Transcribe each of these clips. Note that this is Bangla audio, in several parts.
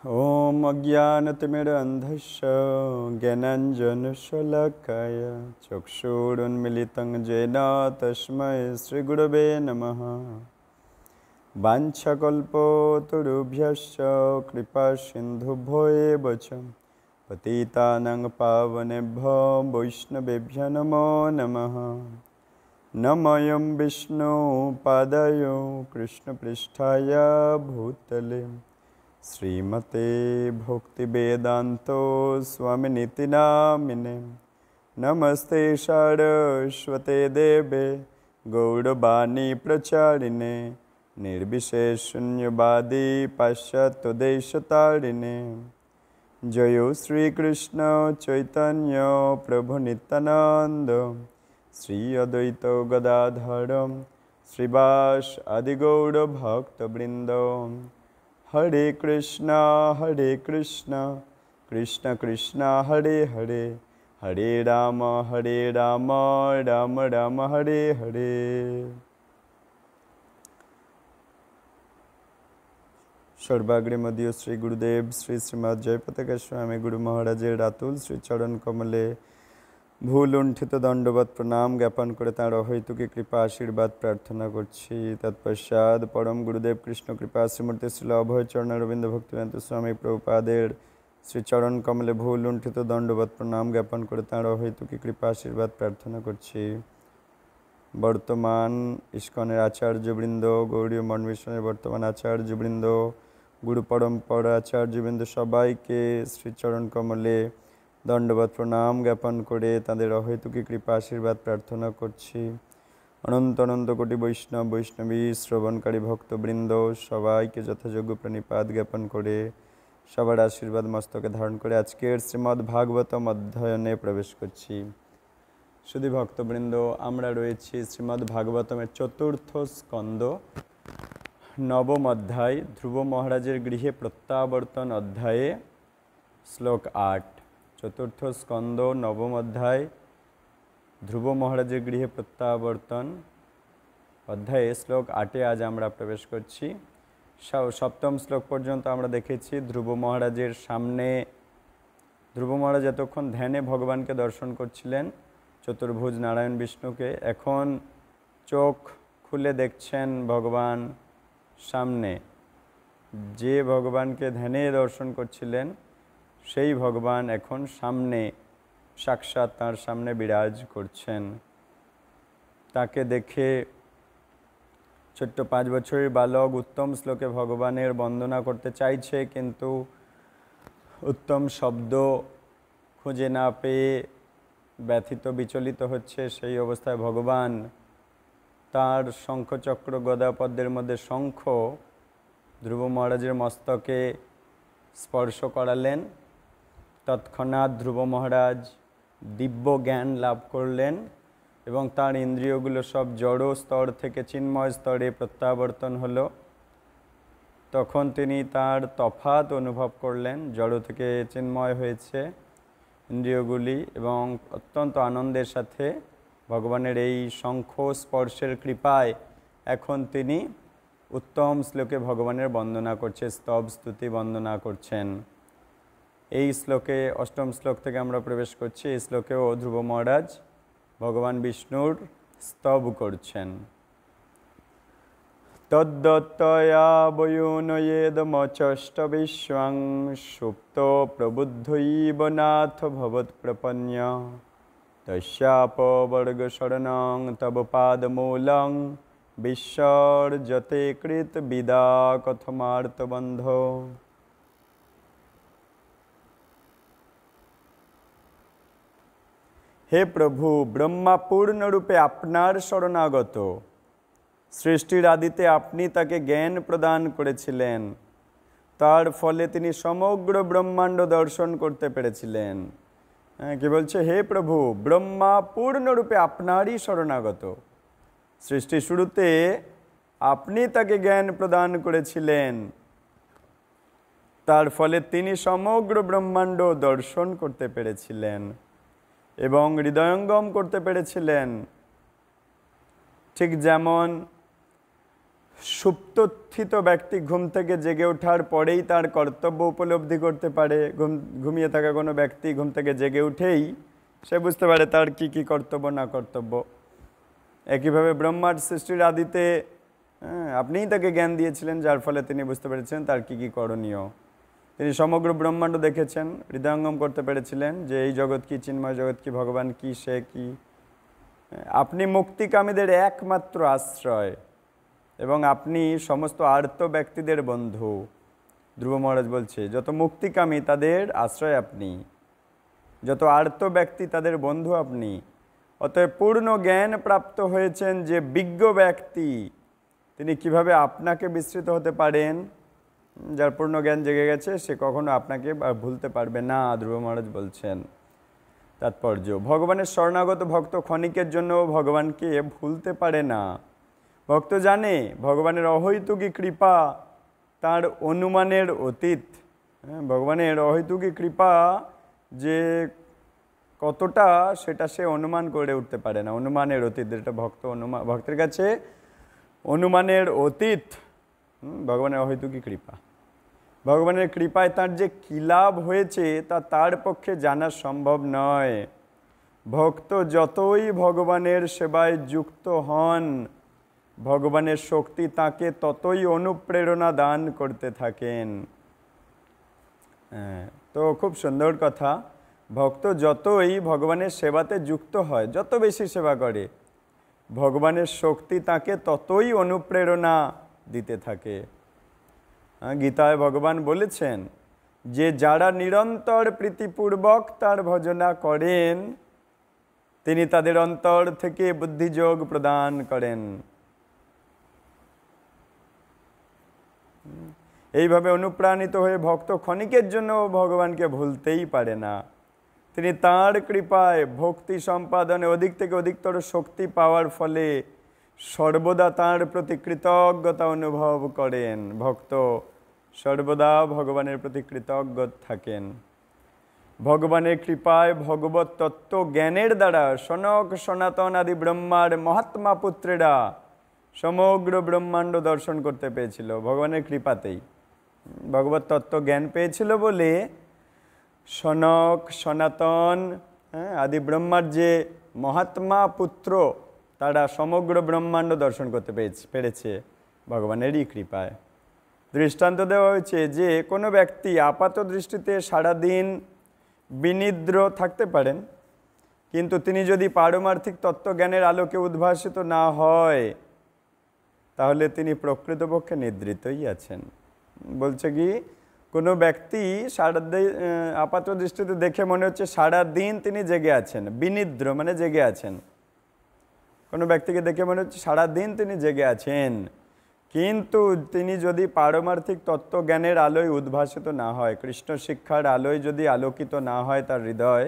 ॐ अज्ञानतिमिरन्धस्य ज्ञानाञ्जनशलाकाय चक्षुरुन्मिलितं येन तस्मै श्रीगुरवे नमः। वाञ्छाकल्पतरुभ्यश्च कृपासिन्धुभ्यो एव च पतितानां पावनेभ्यो वैष्णवेभ्यो नमो नमः। नमोऽयं विष्णुपादाय कृष्णपृष्ठाय भूतले श्रीमते भक्तिवेदान्तो स्वामिनिति नामिने। नमस्ते सारस्वते देवे गौरवाणी प्रचारिणे निर्विशेषशून्यवादी पाश्चात्यदेशतारिणे। जयो श्रीकृष्ण चैतन्य प्रभु नित्यानंद श्री अद्वैत गदाधर श्रीवास आदि गौर भक्तवृंद। हरे कृष्णा कृष्ण कृष्ण हरे हरे, हरे राम राम राम हरे हरे। सर्वाग्रे मध्य श्री गुरुदेव श्री श्रीमद जयपताका स्वामी गुरु महाराजेर रातुल श्री चरण कमले भूल लुंठित दंडवत प्रणाम ज्ञापन करे तार अहैतुकी कृपा आशीर्वाद प्रार्थना करछि। तत्पश्चात परम गुरुदेव कृष्ण कृपा श्रीमूर्ति श्रील अभय चरण रविंद्र भक्तिवेदांत स्वामी प्रभुपादेर श्री चरण कमले भूल लुंठित दंडवत प्रणाम ज्ञापन करे तार अहैतुकी कृपा आशीर्वाद प्रार्थना करछि। बर्तमान इस्कনের आचार्यवृंद गौड़ीय मन मिशনের बर्तमान आचार्यवृंद गुरु परम्परा आचार्यवृंद सबाइके श्रीचरण कमले दंडवत प्रणाम ज्ञापन करे तादेर अहैतुकी कृपा आशीर्वाद प्रार्थना करछि। अनंत अनंत कोटि वैष्णव वैष्णवी श्रवणकारी भक्तवृंद सबाइके यथायोग्य प्रणिपात ज्ञापन करे सबार आशीर्वाद मस्तके धारण करे आजकेर श्रीमद् भागवतम अध्ययने प्रवेश करछि। शुधि भक्तवृंद आमरा रयेछि श्रीमद् भागवतमेर चतुर्थ स्कंद नवम अध्याय ध्रुव महाराजेर गृहे प्रत्यावर्तन अध्याये श्लोक 8। चतुर्थ स्कंद नवम अध्याय ध्रुव महाराजेर गृहे प्रत्यावर्तन अध्याये श्लोक 8 आज आमरा प्रवेश करछि। सप्तम श्लोक पर्यन्त आमरा देखेछि ध्रुव महाराजेर सामने ध्रुव महाराज एतक्षण ध्याने भगवान के दर्शन करछिलेन चतुर्भुज नारायण विष्णु के। एखन चोख खुले देखछेन भगवान सामने जे भगवान के ध्याने दर्शन करछिलेन सेई भगवान एखन सामने साक्षात तार सामने बिराज करछेन। ताके देखे छोट्ट 5 बछरेर बालक उत्तम श्लोके भगवानेर वंदना करते चाइछे किन्तु उत्तम शब्द खुঁজে ना पेये व्यथित विचलित होच्छे। सेई अवस्थाय भगवान तार शंखचक्र गदापद्मेर मध्य शंख ध्रुव महाराजेर मस्तके स्पर्श करालेन। तत्क्षणात् ध्रुव महाराज दिव्य ज्ञान लाभ करलेन एवं तार इंद्रियगुलो सब जड़ स्तर थेके चिन्मय स्तरे प्रत्यावर्तन हलो। तखन तिनी तार तफात अनुभव करलेन, जड़ थेके चिन्मय हयेछे इंद्रियगुली एवं अत्यंत आनंदेर साथे भगवानेर एई शंख स्पर्शेर कृपाय एखन तिनी उत्तम श्लोके भगवानेर वंदना करछे, स्तव स्तुति वंदना करछेन। এই শ্লোকে অষ্টম শ্লোক থেকে আমরা প্রবেশ করছি। এই শ্লোকেও ধ্রুব মহারাজ ভগবান বিষ্ণুর স্তব করছেন। তদ্দত্তয়া বয়ুনয়েদমচষ্ট বিশ্বং সুপ্ত প্রবুদ্ধৈব নাথ ভবৎপ্রপন্ন তস্যাপবর্গ শরণং তব পাদমূলং বিসর্জতে কৃত বিদা কথমার্তবন্ধ। हे प्रभु, ब्रह्मा पूर्ण रूपे आपनार शरणागत। सृष्टिर आदिते आपनी ताके ज्ञान प्रदान करेछिलेन, तार फले तिनी समग्र ब्रह्मांड दर्शन करते पेरेछिलेन। कि बोलछे, हे प्रभु, ब्रह्मा पूर्ण रूपे आपनारई शरणागत। सृष्टि शुरूते आपनी ताके ज्ञान प्रदान करेछिलेन, तार फले तिनी समग्र ब्रह्मांड दर्शन करते पेरेछिलेन এবং হৃদয়ঙ্গম করতে পেরেছিলেন। ঠিক যেমন সুপ্তোত্থিত ব্যক্তি ঘুম থেকে জেগে ওঠার পরেই তার কর্তব্য উপলব্ধি করতে পারে। ঘুমিয়ে থাকা কোনো ব্যক্তি ঘুম থেকে জেগে উঠেই সে বুঝতে পারে তার কি কি কর্তব্য না কর্তব্য। একইভাবে ব্রহ্মার সৃষ্টির আদিতে আপনিই তাকে জ্ঞান দিয়েছিলেন, যার ফলে তিনি বুঝতে পেরেছেন তার কি কি করণীয়। তিনি সমগ্র ব্রহ্মাণ্ড দেখেছেন, হৃদয়ঙ্গম করতে পেরেছিলেন যে এই জগৎ কি, চিন্ময় জগৎ কি, ভগবান কি, সে কি। আপনি মুক্তিকামীদের একমাত্র আশ্রয় এবং আপনি সমস্ত আর্ত ব্যক্তিদের বন্ধু। ধ্রুব মহারাজ বলছে যত মুক্তিকামী তাদের আশ্রয় আপনি, যত আর্ত ব্যক্তি তাদের বন্ধু আপনি। অতএব পূর্ণ জ্ঞান প্রাপ্ত হয়েছেন যে বিজ্ঞ ব্যক্তি, তিনি কিভাবে আপনাকে বিস্মৃত হতে পারেন? যার পূর্ণ জ্ঞান জেগে গেছে সে কখনো আপনাকে ভুলতে পারবে না, ধ্রুব মহারাজ বলছেন। তাৎপর্য, ভগবানের শরণাগত ভক্ত ক্ষণিকের জন্য ভগবানকে ভুলতে পারে না। ভক্ত জানে ভগবানের অহৈতুকী কৃপা তার অনুমানের অতীত। ভগবানের অহৈতুকী কৃপা যে কতটা সেটা সে অনুমান করে উঠতে পারে না। অনুমানের অতীত, এটা ভক্তের কাছে অনুমানের অতীত ভগবানের অহৈতুকী কৃপা। ভগবানের কৃপায় তার যে কী লাভ হয়েছে তা তার পক্ষে জানা সম্ভব নয়। ভক্ত যতই ভগবানের সেবায় যুক্ত হন, ভগবানের শক্তি তাকে ততই অনুপ্রেরণা দান করতে থাকেন। তো খুব সুন্দর কথা। ভক্ত যতই ভগবানের সেবাতে যুক্ত হয়, যত বেশি সেবা করে, ভগবানের শক্তি তাকে ততই অনুপ্রেরণা দিতে থাকে। গীতায় ভগবান বলেছেন যে যারা নিরন্তর প্রীতিপূর্বক তার ভজনা করেন তিনি তাদের অন্তর থেকে বুদ্ধিযোগ প্রদান করেন। এইভাবে অনুপ্রাণিত হয়ে ভক্ত ক্ষণিকের জন্য ভগবানকে ভুলতেই পারে না। তিনি তাঁর কৃপায় ভক্তি সম্পাদনে অধিক থেকে অধিকতর শক্তি পাওয়ার ফলে সর্বদা তাঁর প্রতি কৃতজ্ঞতা অনুভব করেন। ভক্ত সর্বদা ভগবানের প্রতি কৃতজ্ঞ থাকেন। ভগবানের কৃপায় ভগবত তত্ত্ব জ্ঞানের দ্বারা সনক সনাতন আদি ব্রহ্মার মহাত্মা পুত্রেরা সমগ্র ব্রহ্মাণ্ড দর্শন করতে পেয়েছিল। ভগবানের কৃপাতেই ভগবত তত্ত্ব জ্ঞান পেয়েছিল বলে সনক সনাতন আদি ব্রহ্মার যে মহাত্মা পুত্র তারা সমগ্র ব্রহ্মাণ্ড দর্শন করতে পেরেছে ভগবানেরই কৃপায়। দৃষ্টান্ত দেওয়া হয়েছে যে কোনো ব্যক্তি আপাত দৃষ্টিতে সারাদিন বিনিদ্র থাকতে পারেন, কিন্তু তিনি যদি পারমার্থিক তত্ত্বজ্ঞানের আলোকে উদ্ভাসিত না হয় তাহলে তিনি প্রকৃতপক্ষে নিদ্রিতই আছেন। বলছে কি, কোনো ব্যক্তি আপাত দৃষ্টিতে দেখে মনে হচ্ছে সারাদিন তিনি জেগে আছেন, বিনিদ্র মানে জেগে আছেন। কোনো ব্যক্তিকে দেখে মনে হচ্ছে সারাদিন তিনি জেগে আছেন, কিন্তু তিনি যদি পারমার্থিক তত্ত্বজ্ঞানের আলোয় উদ্ভাসিত না হয়, কৃষ্ণ শিক্ষার আলোয় যদি আলোকিত না হয় তার হৃদয়,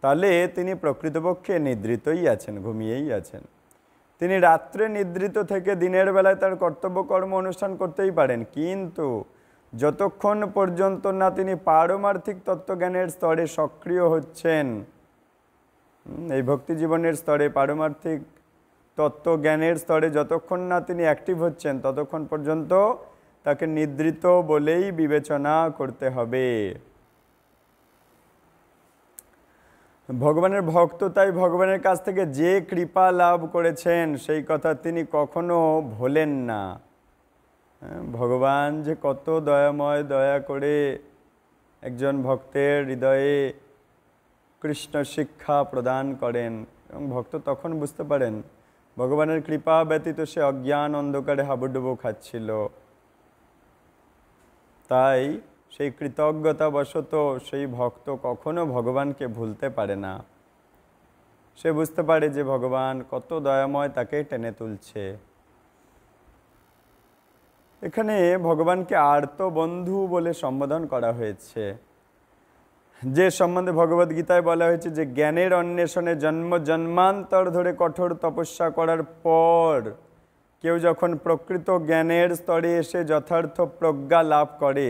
তাহলে তিনি প্রকৃতপক্ষে নিদ্রিতই আছেন, ঘুমিয়েই আছেন। তিনি রাত্রে নিদ্রিত থেকে দিনের বেলায় তার কর্তব্য কর্ম অনুষ্ঠান করতেই পারেন, কিন্তু যতক্ষণ পর্যন্ত না তিনি পারমার্থিক তত্ত্বজ্ঞানের স্তরে সক্রিয় হচ্ছেন, এই ভক্তি জীবনের স্তরে পারমার্থিক তত্ত্বজ্ঞানের স্তরে যতক্ষণ না তিনি অ্যাক্টিভ হচ্ছেন ততক্ষণ পর্যন্ত তাকে নিদ্রিত বলেই বিবেচনা করতে হবে। ভগবানের ভক্ত তাই ভগবানের কাছ থেকে যে কৃপা লাভ করেছেন সেই কথা তিনি কখনো ভোলেন না। ভগবান যে কত দয়াময়, দয়া করে একজন ভক্তের হৃদয়ে কৃষ্ণ শিক্ষা প্রদান করেন এবং ভক্ত তখন বুঝতে পারেন ভগবানের কৃপা ব্যতীত সে অজ্ঞান অন্ধকারে হাবুডুবু খাচ্ছিল। তাই সেই কৃতজ্ঞতাবশত সেই ভক্ত কখনো ভগবানকে ভুলতে পারে না। সে বুঝতে পারে যে ভগবান কত দয়াময়, তাকে টেনে তুলছে। এখানে ভগবানকে আর্ত বন্ধু বলে সম্বোধন করা হয়েছে, যে সম্বন্ধে ভগবদ্গীতায় বলা হয়েছে যে জ্ঞানের অন্বেষণে জন্ম জন্মান্তর ধরে কঠোর তপস্যা করার পর কেউ যখন প্রকৃত জ্ঞানের স্তরে এসে যথার্থ প্রজ্ঞা লাভ করে,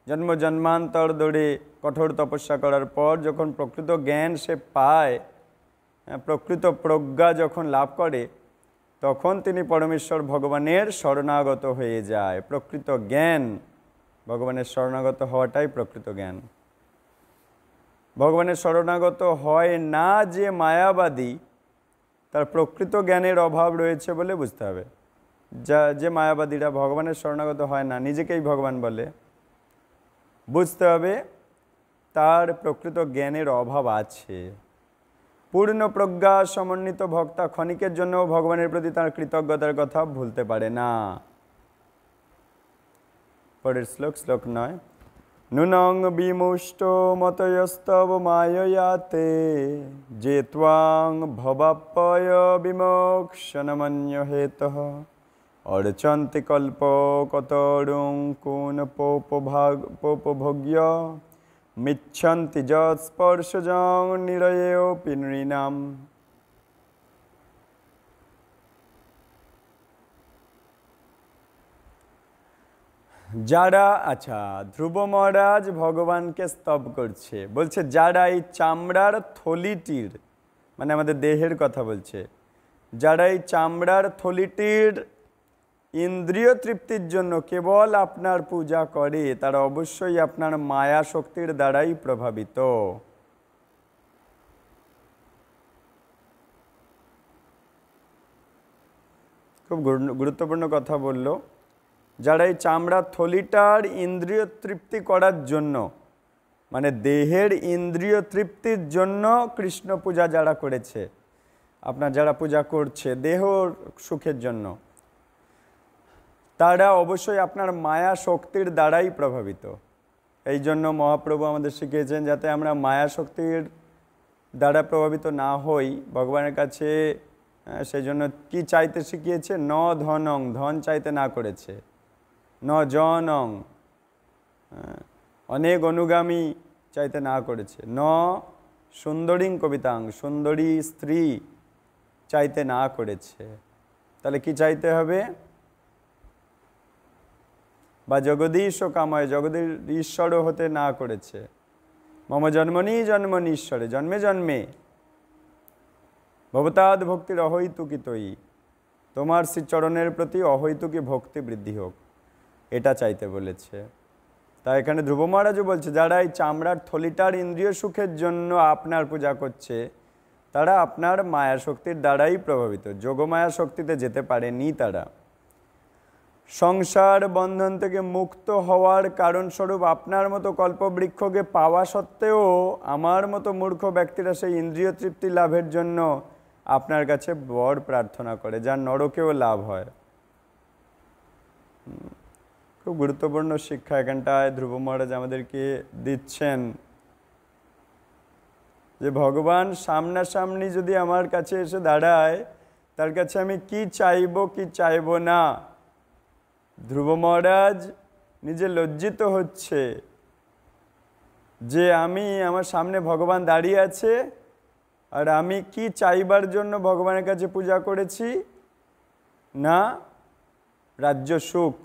জন্ম জন্মান্তর ধরে কঠোর তপস্যা করার পর যখন প্রকৃত জ্ঞান সে পায়, প্রকৃত প্রজ্ঞা যখন লাভ করে, তখন তিনি পরমেশ্বর ভগবানের শরণাগত হয়ে যায়। প্রকৃত জ্ঞান, ভগবানের শরণাগত হওয়াটাই প্রকৃত জ্ঞান। ভগবানের শরণাগত হয় না যে মায়াবাদী, তার প্রকৃত জ্ঞানের অভাব রয়েছে বলে বুঝতে হবে। যে মায়াবাদীরা ভগবানের শরণাগত হয় না, নিজেকেই ভগবান বলে, বুঝতে হবে তার প্রকৃত জ্ঞানের অভাব আছে। পূর্ণ প্রজ্ঞা সমন্বিত ভক্তা ক্ষণিকের জন্য ভগবানের প্রতি তার কৃতজ্ঞতার কথা ভুলতে পারে না। পরের শ্লোক, শ্লোক 9। নুনং বিমুষ্ট মতয়স্তব মায়য়াতে যে ত্বাং ভবাপ্পয় বিমোক্ষণমন্য হেতঃ অর্চন্তি কল্প কতরুং কোন পোপভোগ্য মিচ্ছন্তি যৎস্পর্শজং নিরয়েऽপি নৃণাম। যারা, আচ্ছা, ধ্রুব মহারাজ ভগবানকে স্তব করছে, বলছে যারা এই চামড়ার থলিটির, মানে আমাদের দেহের কথা বলছে, যারা এই চামড়ার থলিটির ইন্দ্রিয় তৃপ্তির জন্য কেবল আপনার পূজা করে, তারা অবশ্যই আপনার মায়া শক্তির দ্বারাই প্রভাবিত। খুব গুরুত্বপূর্ণ কথা বলল। যারা এই চামড়ার থলিটার ইন্দ্রিয় তৃপ্তি করার জন্য, মানে দেহের ইন্দ্রিয় তৃপ্তির জন্য কৃষ্ণ পূজা যারা করেছে, আপনার যারা পূজা করছে দেহ সুখের জন্য, তারা অবশ্যই আপনার মায়া শক্তির দ্বারাই প্রভাবিত। এই জন্য মহাপ্রভু আমাদের শিখিয়েছেন যাতে আমরা মায়া শক্তির দ্বারা প্রভাবিত না হই ভগবানের কাছে। সেই জন্য কি চাইতে শিখিয়েছে? ন ধনং, ধন চাইতে না করেছে। ন জনং, অনেক অনুগামী চাইতে না করেছে। ন সুন্দরীং কবিতাং, সুন্দরী স্ত্রী চাইতে না করেছে। তাহলে কি চাইতে হবে? বা জগদীশ কাময়, জগদীশ ঈশ্বরও হতে না করেছে। মম জন্মনি জন্মনি ঈশ্বরে, জন্মে জন্মে ভবতাদ ভক্তির অহৈতুকিতই, তোমার শ্রীচরণের প্রতি অহৈতুকী ভক্তি বৃদ্ধি হোক, এটা চাইতে বলেছে। তাই এখানে ধ্রুব মহারাজও বলছে যারা এই চামড়ার থলিটার ইন্দ্রিয় সুখের জন্য আপনার পূজা করছে, তারা আপনার মায়া শক্তির দ্বারাই প্রভাবিত, যোগমায়া শক্তিতে যেতে পারেনি তারা। সংসার বন্ধন থেকে মুক্ত হওয়ার কারণস্বরূপ আপনার মতো কল্পবৃক্ষকে পাওয়া সত্ত্বেও আমার মতো মূর্খ ব্যক্তিরা সেই ইন্দ্রিয় তৃপ্তি লাভের জন্য আপনার কাছে বর প্রার্থনা করে, যার নরকেও লাভ হয়। খুব গুরুত্বপূর্ণ শিক্ষা এখানটায় ধ্রুব মহারাজ আমাদেরকে দিচ্ছেন, যে ভগবান সামনাসামনি যদি আমার কাছে এসে দাঁড়ায়, তার কাছে আমি কি চাইবো কি চাইবো না, ধ্রুব মহারাজ নিজে লজ্জিত হচ্ছে যে আমার সামনে ভগবান দাঁড়িয়ে আছে, আর আমি কি চাইবার জন্য ভগবানের কাছে পূজা করেছি? না রাজ্য সুখ,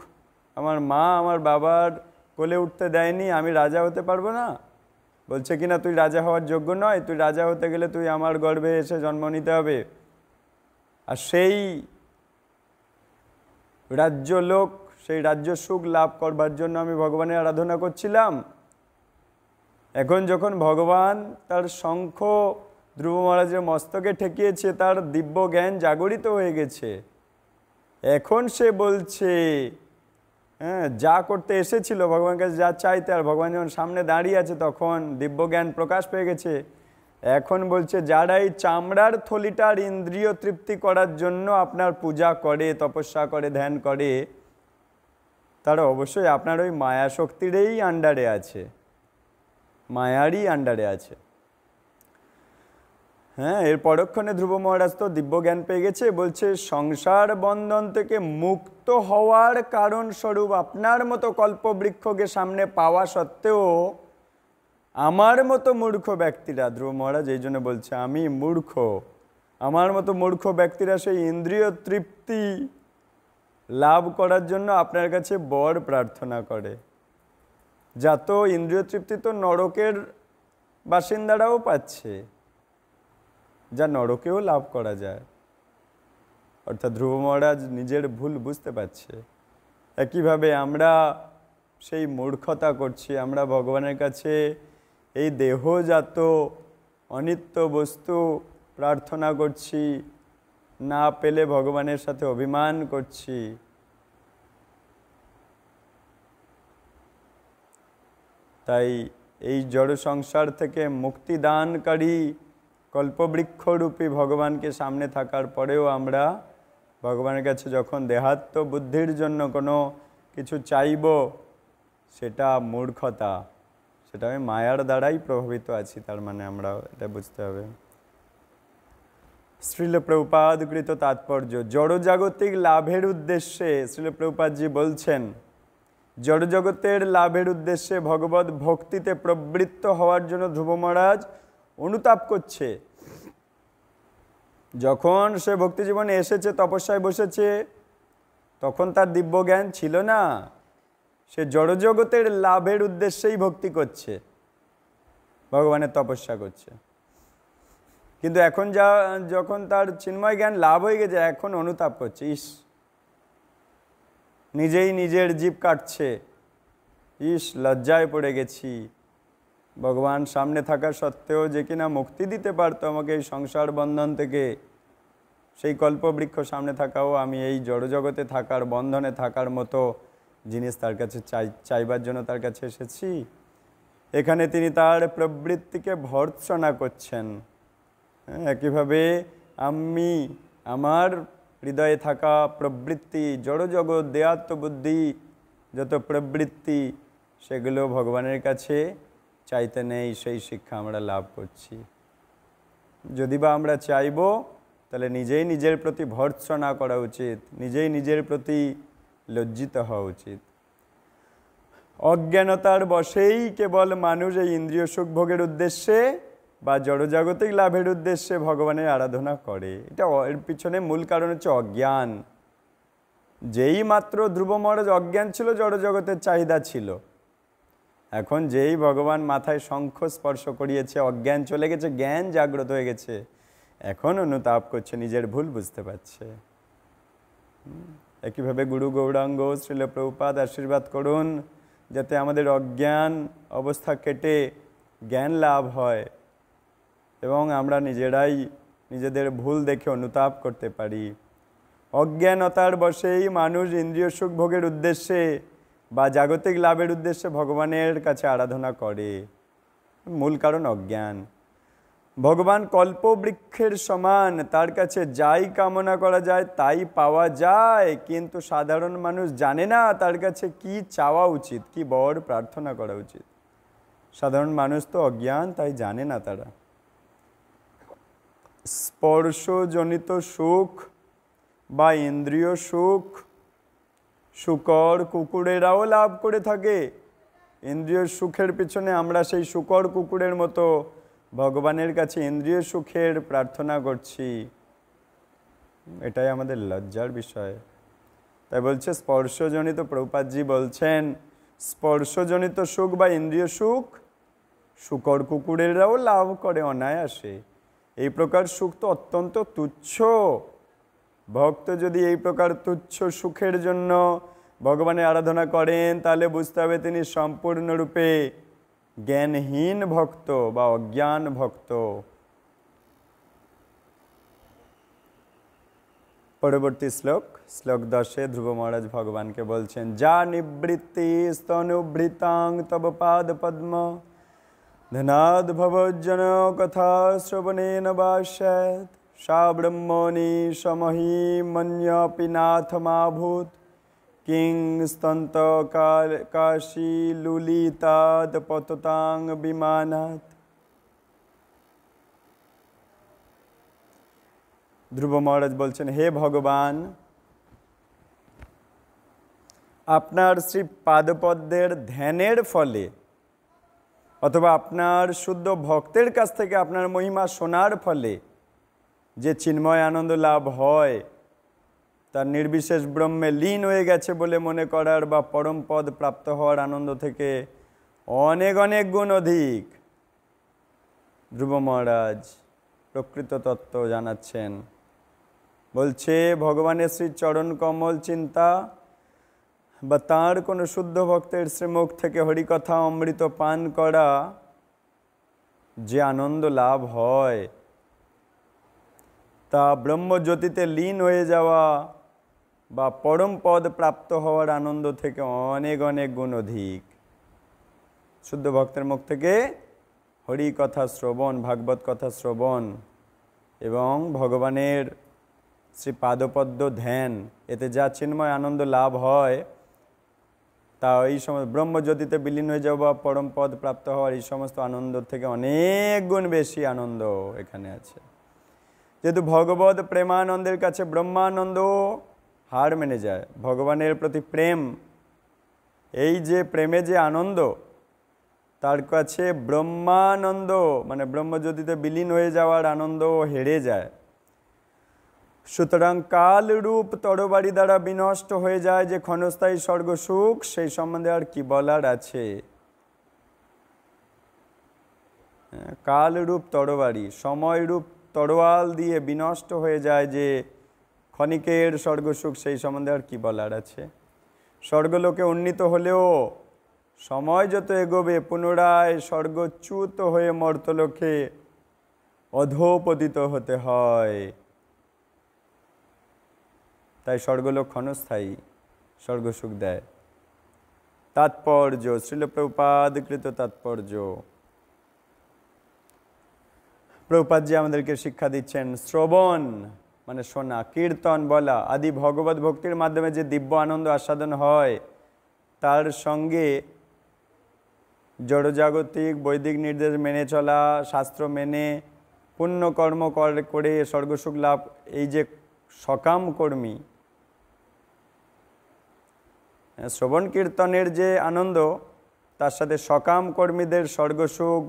আমার মা আমার বাবার কোলে উঠতে দেয়নি, আমি রাজা হতে পারবো না। বলছে কিনা তুই রাজা হওয়ার যোগ্য নয়, তুই রাজা হতে গেলে তুই আমার গর্ভে এসে জন্ম নিতে হবে। আর সেই রাজ্য লোক, সেই রাজ্য সুখ লাভ করবার জন্য আমি ভগবানের আরাধনা করছিলাম। এখন যখন ভগবান তার শঙ্খ ধ্রুব মহারাজের মস্তকে ঠেকিয়েছে, তার দিব্য জ্ঞান জাগরিত হয়ে গেছে, এখন সে বলছে যা করতে এসেছিল ভগবানের কাছে, যা চাইতে, আর ভগবান যখন সামনে দাঁড়িয়ে আছে তখন দিব্য জ্ঞান প্রকাশ পেয়ে গেছে। এখন বলছে যারা এই চামড়ার থলিটার ইন্দ্রিয় তৃপ্তি করার জন্য আপনার পূজা করে, তপস্যা করে, ধ্যান করে, তারা অবশ্যই আপনার ওই মায়া শক্তিরই আন্ডারে আছে, মায়ারই আন্ডারে আছে। এর পরক্ষণে ধ্রুব মহারাজ তো দিব্য জ্ঞান পেয়ে গেছে, বলছে সংসার বন্ধন থেকে মুক্ত হওয়ার কারণ স্বরূপ আপনার মতো কল্পবৃক্ষকে সামনে পাওয়া সত্ত্বেও আমার মতো মূর্খ ব্যক্তিরা, ধ্রুব মহারাজ এই জন্য বলছে আমি মূর্খ, আমার মতো মূর্খ ব্যক্তিরা সেই ইন্দ্রিয় তৃপ্তি লাভ করার জন্য আপনার কাছে বর প্রার্থনা করে। যা তো ইন্দ্রিয় তৃপ্তি তো নরকের বাসিন্দারাও পাচ্ছে, যা নরকেও লাভ করা যায়। অর্থাৎ ধ্রুব মহারাজ নিজের ভুল বুঝতে পারছে। একইভাবে আমরা সেই মূর্খতা করছি, আমরা ভগবানের কাছে এই দেহজাত অনিত্য বস্তু প্রার্থনা করছি, না পেলে ভগবানের সাথে অভিমান করছি। তাই এই জড় সংসার থেকে মুক্তিদানকারী কল্পবৃক্ষরূপী ভগবানকে সামনে থাকার পরেও আমরা ভগবানের কাছে যখন দেহাত্ম বুদ্ধির জন্য কোনো কিছু চাইব, সেটা মূর্খতা, সেটা আমি মায়ার দ্বারাই প্রভাবিত আছি, তার মানে আমরা এটা বুঝতে হবে। শ্রীল প্রভুপাদকৃত তাৎপর্য, জড়জাগতিক লাভের উদ্দেশ্যে শ্রীল প্রভুপাদজি বলছেন, জড়জগতের লাভের উদ্দেশ্যে ভগবত ভক্তিতে প্রবৃত্ত হওয়ার জন্য ধ্রুব মহারাজ অনুতাপ করছে। যখন সে ভক্তি জীবনে এসেছে, তপস্যায় বসেছে, তখন তার দিব্য জ্ঞান ছিল না, সে জড়জগতের লাভের উদ্দেশ্যেই ভক্তি করছে, ভগবানের তপস্যা করছে। কিন্তু এখন যখন তার চিন্ময় জ্ঞান লাভ হয়ে গেছে, এখন অনুতাপ করছে, ইস নিজেই নিজের জীব কাটছে, ইস লজ্জায় পড়ে গেছি, ভগবান সামনে থাকা সত্ত্বেও যে কিনা মুক্তি দিতে পারতো আমাকে এই সংসার বন্ধন থেকে, সেই কল্পবৃক্ষ সামনে থাকাও আমি এই জড়জগতে থাকার বন্ধনে থাকার মতো জিনিস তার কাছে চাইবার জন্য তার কাছে এসেছি। এখানে তিনি তার প্রবৃত্তিকে ভর্ৎসনা করছেন। একইভাবে আমি আমার হৃদয়ে থাকা প্রবৃত্তি, জড়জগৎ দেহাত্মবুদ্ধি যত প্রবৃত্তি, সেগুলো ভগবানের কাছে চাইতে নেই, সেই শিক্ষা আমরা লাভ করছি। যদি বা আমরা চাইব, তাহলে নিজেই নিজের প্রতি ভর্ৎসনা করা উচিত, নিজেই নিজের প্রতি লজ্জিত হওয়া উচিত। অজ্ঞানতার বশেই কেবল মানুষ এই ইন্দ্রিয় সুখ ভোগের উদ্দেশ্যে বা জড়জাগতিক লাভের উদ্দেশ্যে ভগবানের আরাধনা করে। এটা এর পিছনে মূল কারণ হচ্ছে অজ্ঞান। যেই মাত্র ধ্রুব মহারাজ অজ্ঞান ছিল, জড়জগতের চাহিদা ছিল। এখন যেই ভগবান মাথায় শঙ্খ স্পর্শ করিয়েছে, অজ্ঞান চলে গেছে, জ্ঞান জাগ্রত হয়ে গেছে, এখন অনুতাপ করছে, নিজের ভুল বুঝতে পারছে। একইভাবে গুরু গৌরাঙ্গ শ্রীল প্রভুপাদ আশীর্বাদ করুন, যাতে আমাদের অজ্ঞান অবস্থা কেটে জ্ঞান লাভ হয় এবং আমরা নিজেরাই নিজেদের ভুল দেখে অনুতাপ করতে পারি। অজ্ঞানতার বশেই মানুষ ইন্দ্রিয় সুখ ভোগের উদ্দেশ্যে বা জাগতিক লাভের উদ্দেশ্যে ভগবানের কাছে আরাধনা করে। মূল কারণ অজ্ঞান। ভগবান কল্পবৃক্ষের সমান, তার কাছে যাই কামনা করা যায় তাই পাওয়া যায়, কিন্তু সাধারণ মানুষ জানে না তার কাছে কি চাওয়া উচিত, কি বর প্রার্থনা করা উচিত। সাধারণ মানুষ তো অজ্ঞান, তাই জানে না তারা। স্পর্শজনিত সুখ বা ইন্দ্রিয় সুখ শূকর কুকুরেরাও লাভ করে থাকে। ইন্দ্রিয় সুখের পিছনে আমরা সেই শূকর কুকুরের মতো ভগবানের কাছে ইন্দ্রিয় সুখের প্রার্থনা করছি, এটাই আমাদের লজ্জার বিষয়। তাই বলছে স্পর্শজনিত, প্রভুপাদজি বলছেন স্পর্শজনিত সুখ বা ইন্দ্রিয় সুখ শূকর কুকুরেরাও লাভ করে অনায়াসে। এই প্রকার সুখ তো অত্যন্ত তুচ্ছ। ভক্ত যদি এই প্রকার তুচ্ছ সুখের জন্য ভগবানের আরাধনা করেন, তাহলে বুঝতে হবে তিনি সম্পূর্ণরূপে জ্ঞানহীন ভক্ত বা অজ্ঞান ভক্ত। পরবর্তী শ্লোক 10-এ ধ্রুব মহারাজ ভগবানকে বলছেন, যা নিবৃত্তি স্তনুবৃতাং তব পাদ পদ্ম ধনাদ ভবজ্জন কথা শ্রবণেন বাস্যাৎ সা ব্রহ্মণি সমহি মন্যপি নাথমাভূত কিং স্তন্ত কাশী লুলিতাদ পততাং বিমানাৎ। ধ্রুব মহারাজ বলছেন, হে ভগবান, আপনার শ্রী পাদপদ্মের ধ্যানের ফলে অথবা আপনার শুদ্ধ ভক্তের কাছ থেকে আপনার মহিমা শোনার ফলে যে চিন্ময় আনন্দ লাভ হয়, তার নির্বিশেষ ব্রহ্মে লীন হয়ে গেছে বলে মনে করার বা পরম পদ প্রাপ্ত হওয়ার আনন্দ থেকে অনেক অনেক গুণ অধিক। ধ্রুব মহারাজ প্রকৃত তত্ত্ব জানাচ্ছেন। বলছে ভগবানের শ্রী চরণ কমল চিন্তা বা তাঁর কোনো শুদ্ধ ভক্তের শ্রীমুখ থেকে হরিকথা অমৃত পান করা যে আনন্দ লাভ হয় তা ব্রহ্মজ্যোতিতে লীন হয়ে যাওয়া বা পরম পদ প্রাপ্ত হওয়ার আনন্দ থেকে অনেক অনেক গুণ অধিক। শুদ্ধ ভক্তের মুখ থেকে হরি কথা শ্রবণ, ভাগবত কথা শ্রবণ এবং ভগবানের শ্রী পাদপদ্ম ধ্যান, এতে যা চিন্ময় আনন্দ লাভ হয় তা এই সমস্ত ব্রহ্মজ্যোতিতে বিলীন হয়ে যাওয়া, পরম পদ প্রাপ্ত হওয়ার এই সমস্ত আনন্দ থেকে অনেক গুণ বেশি আনন্দ এখানে আছে। যেহেতু ভগবত প্রেমানন্দের কাছে ব্রহ্মানন্দ হার মেনে যায়। ভগবানের প্রতি প্রেম, এই যে প্রেমে যে আনন্দ, তার কাছে ব্রহ্মানন্দ মানে ব্রহ্মজ্যোতিতে বিলীন হয়ে যাওয়ার আনন্দ হেরে যায়। সুতরাং কালরূপ তরবারি দ্বারা বিনষ্ট হয়ে যায় যে ক্ষণস্থায়ী স্বর্গ সুখ, সেই সম্বন্ধে আর কি বলার আছে। কালরূপ তরবারি, সময়রূপ তরোয়াল দিয়ে বিনষ্ট হয়ে যায় যে ক্ষণিকের স্বর্গসুখ, সেই সম্বন্ধে আর কি বলার আছে। স্বর্গলোকে উন্নীত হলেও সময় যত এগোবে পুনরায় স্বর্গচ্যুত হয়ে মর্তলোকে অধোপতিত হতে হয়। তাই স্বর্গলোক ক্ষণস্থায়ী, স্বর্গসুখ দেয়। তাৎপর্য, শ্রীল প্রভুপাদকৃত তাৎপর্য। প্রভুপাদজি আমাদেরকে শিক্ষা দিচ্ছেন শ্রবণ মানে শোনা, কীর্তন বলা আদি ভগবত ভক্তির মাধ্যমে যে দিব্য আনন্দ আস্বাদন হয়, তার সঙ্গে জড়জাগতিক বৈদিক নির্দেশ মেনে চলা, শাস্ত্র মেনে পুণ্যকর্ম করে স্বর্গসুখ লাভ, এই যে সকাম কর্মী শ্রবণ কীর্তনের যে আনন্দ, তার সাথে সকাম কর্মীদের স্বর্গসুখ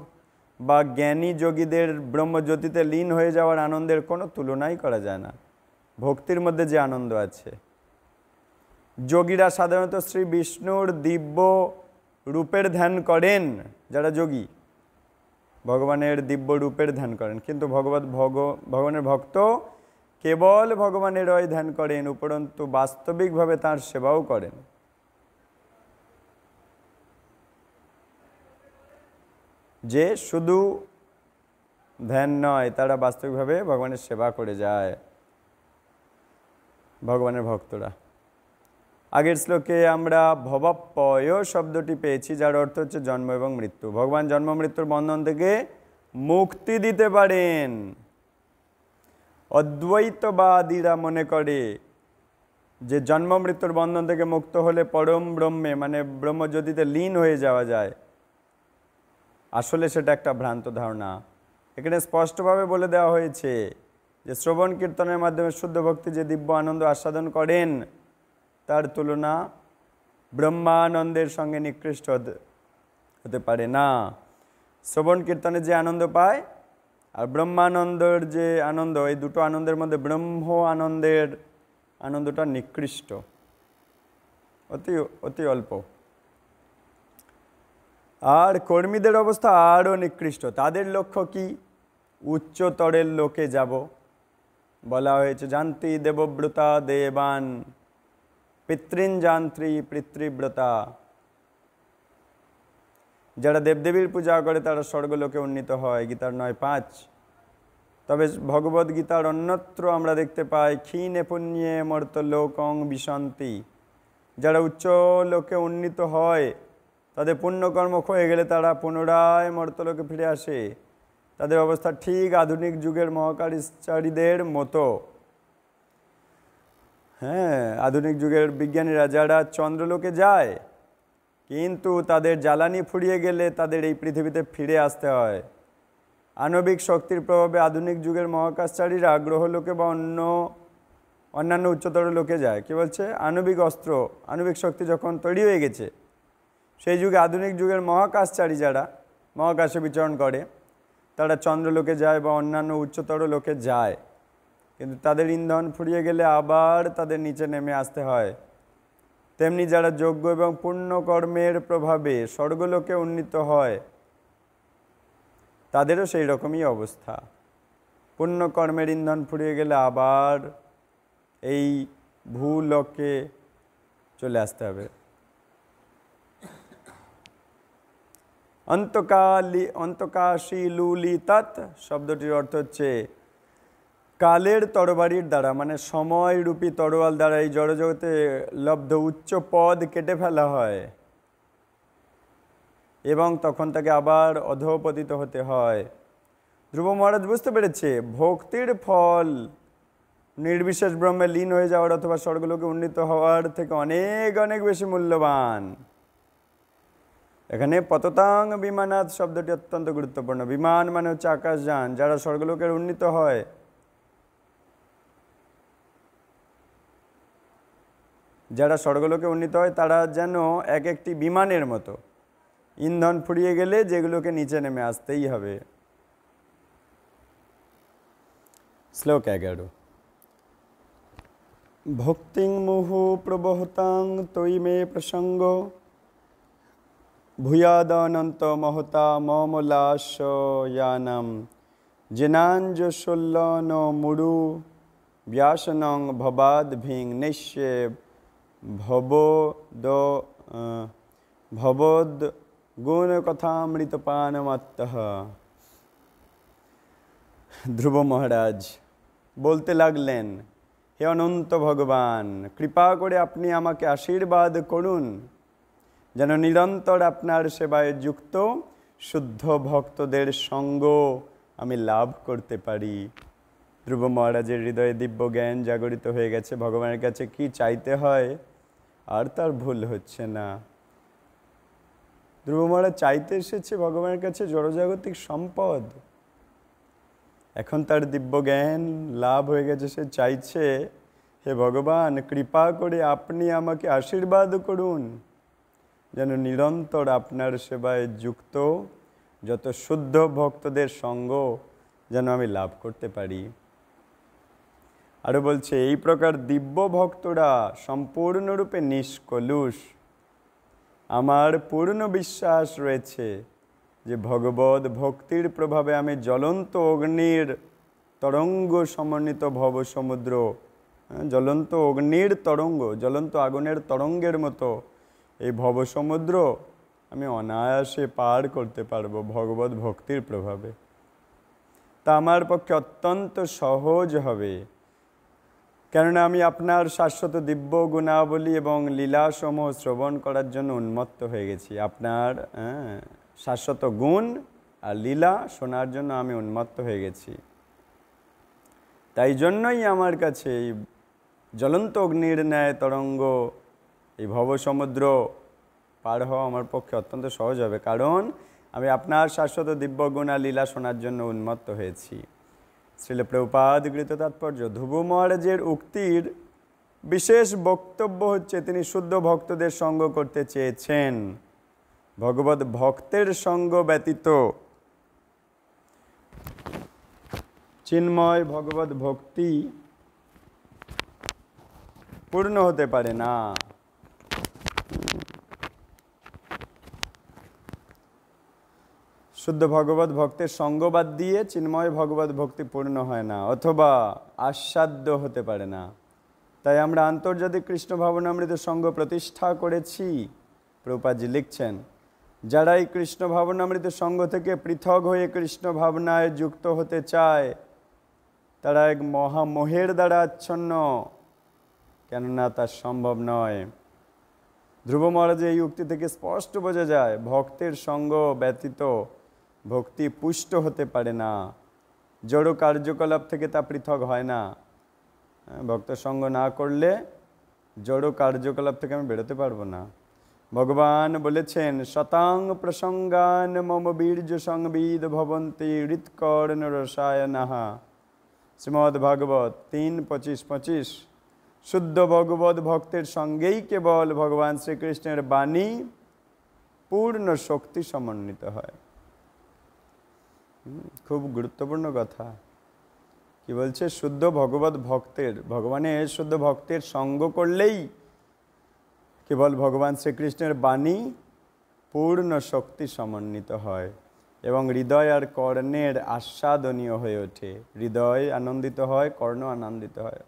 বা জ্ঞানী যোগীদের ব্রহ্মজ্যোতিতে লীন হয়ে যাওয়ার আনন্দের কোনো তুলনাই করা যায় না। ভক্তির মধ্যে যে আনন্দ আছে, যোগীরা সাধারণত শ্রী বিষ্ণুর দিব্য রূপের ধ্যান করেন। যারা যোগী ভগবানের দিব্য রূপের ধ্যান করেন, কিন্তু ভগবানের ভক্ত কেবল ভগবানের ওই ধ্যান করেন, উপরন্তু বাস্তবিকভাবে তাঁর সেবাও করেন। যে শুধু ধ্যান নয়, তারা বাস্তবিকভাবে ভগবানের সেবা করে যায় ভগবানের ভক্তরা। আগের শ্লোকে আমরা ভবাপ্পয় শব্দটি পেয়েছি, যার অর্থ হচ্ছে জন্ম এবং মৃত্যু। ভগবান জন্ম মৃত্যুর বন্ধন থেকে মুক্তি দিতে পারেন। অদ্বৈতবাদীরা মনে করে যে জন্ম মৃত্যুর বন্ধন থেকে মুক্ত হলে পরম ব্রহ্মে মানে ব্রহ্মজ্যোতিতে লীন হয়ে যাওয়া যায়। আসলে সেটা একটা ভ্রান্ত ধারণা। এখানে স্পষ্টভাবে বলে দেওয়া হয়েছে যে শ্রবণ কীর্তনের মাধ্যমে শুদ্ধ ভক্তি যে দিব্য আনন্দ আস্বাদন করেন, তার তুলনা ব্রহ্মানন্দের সঙ্গে নিকৃষ্ট হতে পারে না। শ্রবণ কীর্তনে যে আনন্দ পায় আর ব্রহ্মানন্দের যে আনন্দ, এই দুটো আনন্দের মধ্যে ব্রহ্ম আনন্দের আনন্দটা নিকৃষ্ট, অতি অল্প। আর কর্মীদের অবস্থা আরও নিকৃষ্ট। তাদের লক্ষ্য কি? উচ্চতরের লোকে যাব। বলা হয়েছে জান্তি দেবব্রতা দেবান পিতৃন যান্ত্রী পিতৃব্রতা। যারা দেবদেবীর পূজা করে তারা স্বর্গলোকে উন্নীত হয়, গীতার 9:5। তবে ভগবদ গীতার অন্যত্র আমরা দেখতে পাই ক্ষীণে পুণ্যে মর্তলোকং বিশন্তি। যারা উচ্চ লোকে উন্নীত হয়, তাদের পুণ্যকর্ম ক্ষয়ে গেলে তারা পুনরায় মর্তলোকে ফিরে আসে। তাদের অবস্থা ঠিক আধুনিক যুগের মহাকাশচারীদের মতো। হ্যাঁ, আধুনিক যুগের বিজ্ঞানীরা যারা চন্দ্রলোকে যায়, কিন্তু তাদের জ্বালানি ফুরিয়ে গেলে তাদের এই পৃথিবীতে ফিরে আসতে হয়। আণবিক শক্তির প্রভাবে আধুনিক যুগের মহাকাশচারীরা গ্রহলোকে বা অন্যান্য উচ্চতর লোকে যায়। কি বলছে? আণবিক অস্ত্র, আণবিক শক্তি যখন তৈরি হয়ে গেছে, সেই যুগে আধুনিক যুগের মহাকাশচারী যারা মহাকাশে বিচরণ করে, তারা চন্দ্রলোকে যায় বা অন্যান্য উচ্চতর লোকে যায়, কিন্তু তাদের ইন্ধন ফুরিয়ে গেলে আবার তাদের নিচে নেমে আসতে হয়। তেমনি যারা যোগ্য এবং পুণ্যকর্মের প্রভাবে স্বর্গলোকে উন্নীত হয়, তাদেরও সেই রকমই অবস্থা। পুণ্যকর্মের ইন্ধন ফুরিয়ে গেলে আবার এই ভূলোকে চলে আসতে হবে। অন্তকাশী লুলিতাৎ শব্দটির অর্থ হচ্ছে কালের তরবারির দ্বারা, মানে সময়রূপী তরোয়াল দ্বারা এই জড়জগতে লব্ধ উচ্চ পদ কেটে ফেলা হয় এবং তখন তাকে আবার অধঃপতিত হতে হয়। ধ্রুব মহারাজ বুঝতে পেরেছে ভক্তির ফল নির্বিশেষ ব্রহ্মে লীন হয়ে যাওয়ার অথবা স্বর্গলোকে উন্নীত হওয়ার থেকে অনেক অনেক বেশি মূল্যবান। এখানে পততাং বিমানাৎ শব্দটি অত্যন্ত গুরুত্বপূর্ণ। বিমান মানে হচ্ছে আকাশযান। যারা স্বর্গলোকের উন্নীত হয়, যারা স্বর্গলোকে উন্নীত হয় তারা যেন এক একটি বিমানের মতো, ইন্ধন ফুরিয়ে গেলে যেগুলোকে নিচে নেমে আসতেই হবে। শ্লোক 11। ভক্তিং মুহু প্রবহতাং তৈ মে প্রসঙ্গ ভূয়াদনন্ত মহতা মমলাশয়ানম জিনাঞ্জসোল্লন মুরু ব্যাসনং ভবাদ ভিং নিশ্যে ভবদ গুণ কথামৃতপানমাত্তঃ। ধ্রুব মহারাজ বলতে লাগলেন, হে অনন্ত ভগবান, কৃপা করে আপনি আমাকে আশীর্বাদ করুন যেন নিরন্তর আপনার সেবায় যুক্ত শুদ্ধ ভক্তদের সঙ্গ আমি লাভ করতে পারি। ধ্রুব মহারাজের হৃদয়ে দিব্য জ্ঞান জাগরিত হয়ে গেছে। ভগবানের কাছে কি চাইতে হয় আর তার ভুল হচ্ছে না। ধ্রুব মহারাজ চাইতে এসেছে ভগবানের কাছে জড়জাগতিক সম্পদ। এখন তার দিব্য জ্ঞান লাভ হয়ে গেছে, সে চাইছে, হে ভগবান, কৃপা করে আপনি আমাকে আশীর্বাদ করুন যেন নিরন্তর আপনার সেবায় যুক্ত যত শুদ্ধ ভক্তদের সঙ্গ যেন আমি লাভ করতে পারি। আরও বলছে, এই প্রকার দিব্য ভক্তরা সম্পূর্ণরূপে নিষ্কলুষ। আমার পূর্ণ বিশ্বাস রয়েছে যে ভগবদ ভক্তির প্রভাবে আমি জ্বলন্ত অগ্নির তরঙ্গ সমন্বিত ভবসমুদ্র, জ্বলন্ত অগ্নির তরঙ্গ, জ্বলন্ত আগুনের তরঙ্গের মতো এই ভবসমুদ্র আমি অনায়াসে পার করতে পারবো ভগবদ ভক্তির প্রভাবে। তা আমার পক্ষে অত্যন্ত সহজ হবে, কেননা আমি আপনার শাশ্বত দিব্য গুণাবলী এবং লীলাসমূহ শ্রবণ করার জন্য উন্মত্ত হয়ে গেছি। আপনার শাশ্বত গুণ আর লীলা শোনার জন্য আমি উন্মত্ত হয়ে গেছি। তাই জন্যই আমার কাছে এই জ্বলন্ত অগ্নির ন্যায় তরঙ্গ, এই ভবসমুদ্র পার হওয়া আমার পক্ষে অত্যন্ত সহজ হবে, কারণ আমি আপনার শাশ্বত দিব্য গুণ আর লীলা শোনার জন্য উন্মত্ত হয়েছি। শ্রীল প্রভুপাদ গৃহীত তাৎপর্য। ধ্রুব মহারাজের উক্তির বিশেষ বক্তব্য হচ্ছে তিনি শুদ্ধ ভক্তদের সঙ্গ করতে চেয়েছেন। ভগবত ভক্তের সঙ্গ ব্যতীত চিন্ময় ভগবত ভক্তি পূর্ণ হতে পারে না। শুদ্ধ ভগবত ভক্তের সঙ্গ বাদ দিয়ে চিন্ময় ভগবত ভক্তি পূর্ণ হয় না, অথবা আস্বাদ্য হতে পারে না। তাই আমরা আন্তর্জাতিক কৃষ্ণ ভাবনামৃত সঙ্গ প্রতিষ্ঠা করেছি। প্রভুপাদজি লিখছেন, যারা এই কৃষ্ণ ভাবনামৃত সঙ্গ থেকে পৃথক হয়ে কৃষ্ণ ভাবনায় যুক্ত হতে চায় তারা এক মহামোহের দ্বারা আচ্ছন্ন, কেননা তা সম্ভব নয়। ধ্রুব মহারাজের এই উক্তি থেকে স্পষ্ট বোঝা যায় ভক্তের সঙ্গ ব্যতীত ভক্তি পুষ্ট হতে পারে না। জড় কার্যকলাপ থেকে তা পৃথক হয় না। ভক্ত সঙ্গ না করলে জড় কার্যকলাপ থেকে আমি বেরোতে পারবো না। ভগবান বলেছেন, শতাং প্রসঙ্গান মম বীর্য সংবিদ ভবন্তি হৃৎকর্ণ রসায়নঃ। শ্রীমদ্ ভাগবত 3:25-25। শুদ্ধ ভগবত ভক্তের সঙ্গেই কেবল ভগবান শ্রীকৃষ্ণের বাণী পূর্ণ শক্তি সমন্বিত হয়। খুব গুরুত্বপূর্ণ কথা। কি বলছে? শুদ্ধ ভগবত ভক্তের, ভগবানের শুদ্ধ ভক্তের সঙ্গ করলেই কেবল ভগবান শ্রীকৃষ্ণের বাণী পূর্ণ শক্তি সমন্বিত হয় এবং হৃদয় আর কর্ণের আস্বাদনীয় হয়ে ওঠে। হৃদয় আনন্দিত হয়, কর্ণ আনন্দিত হয়।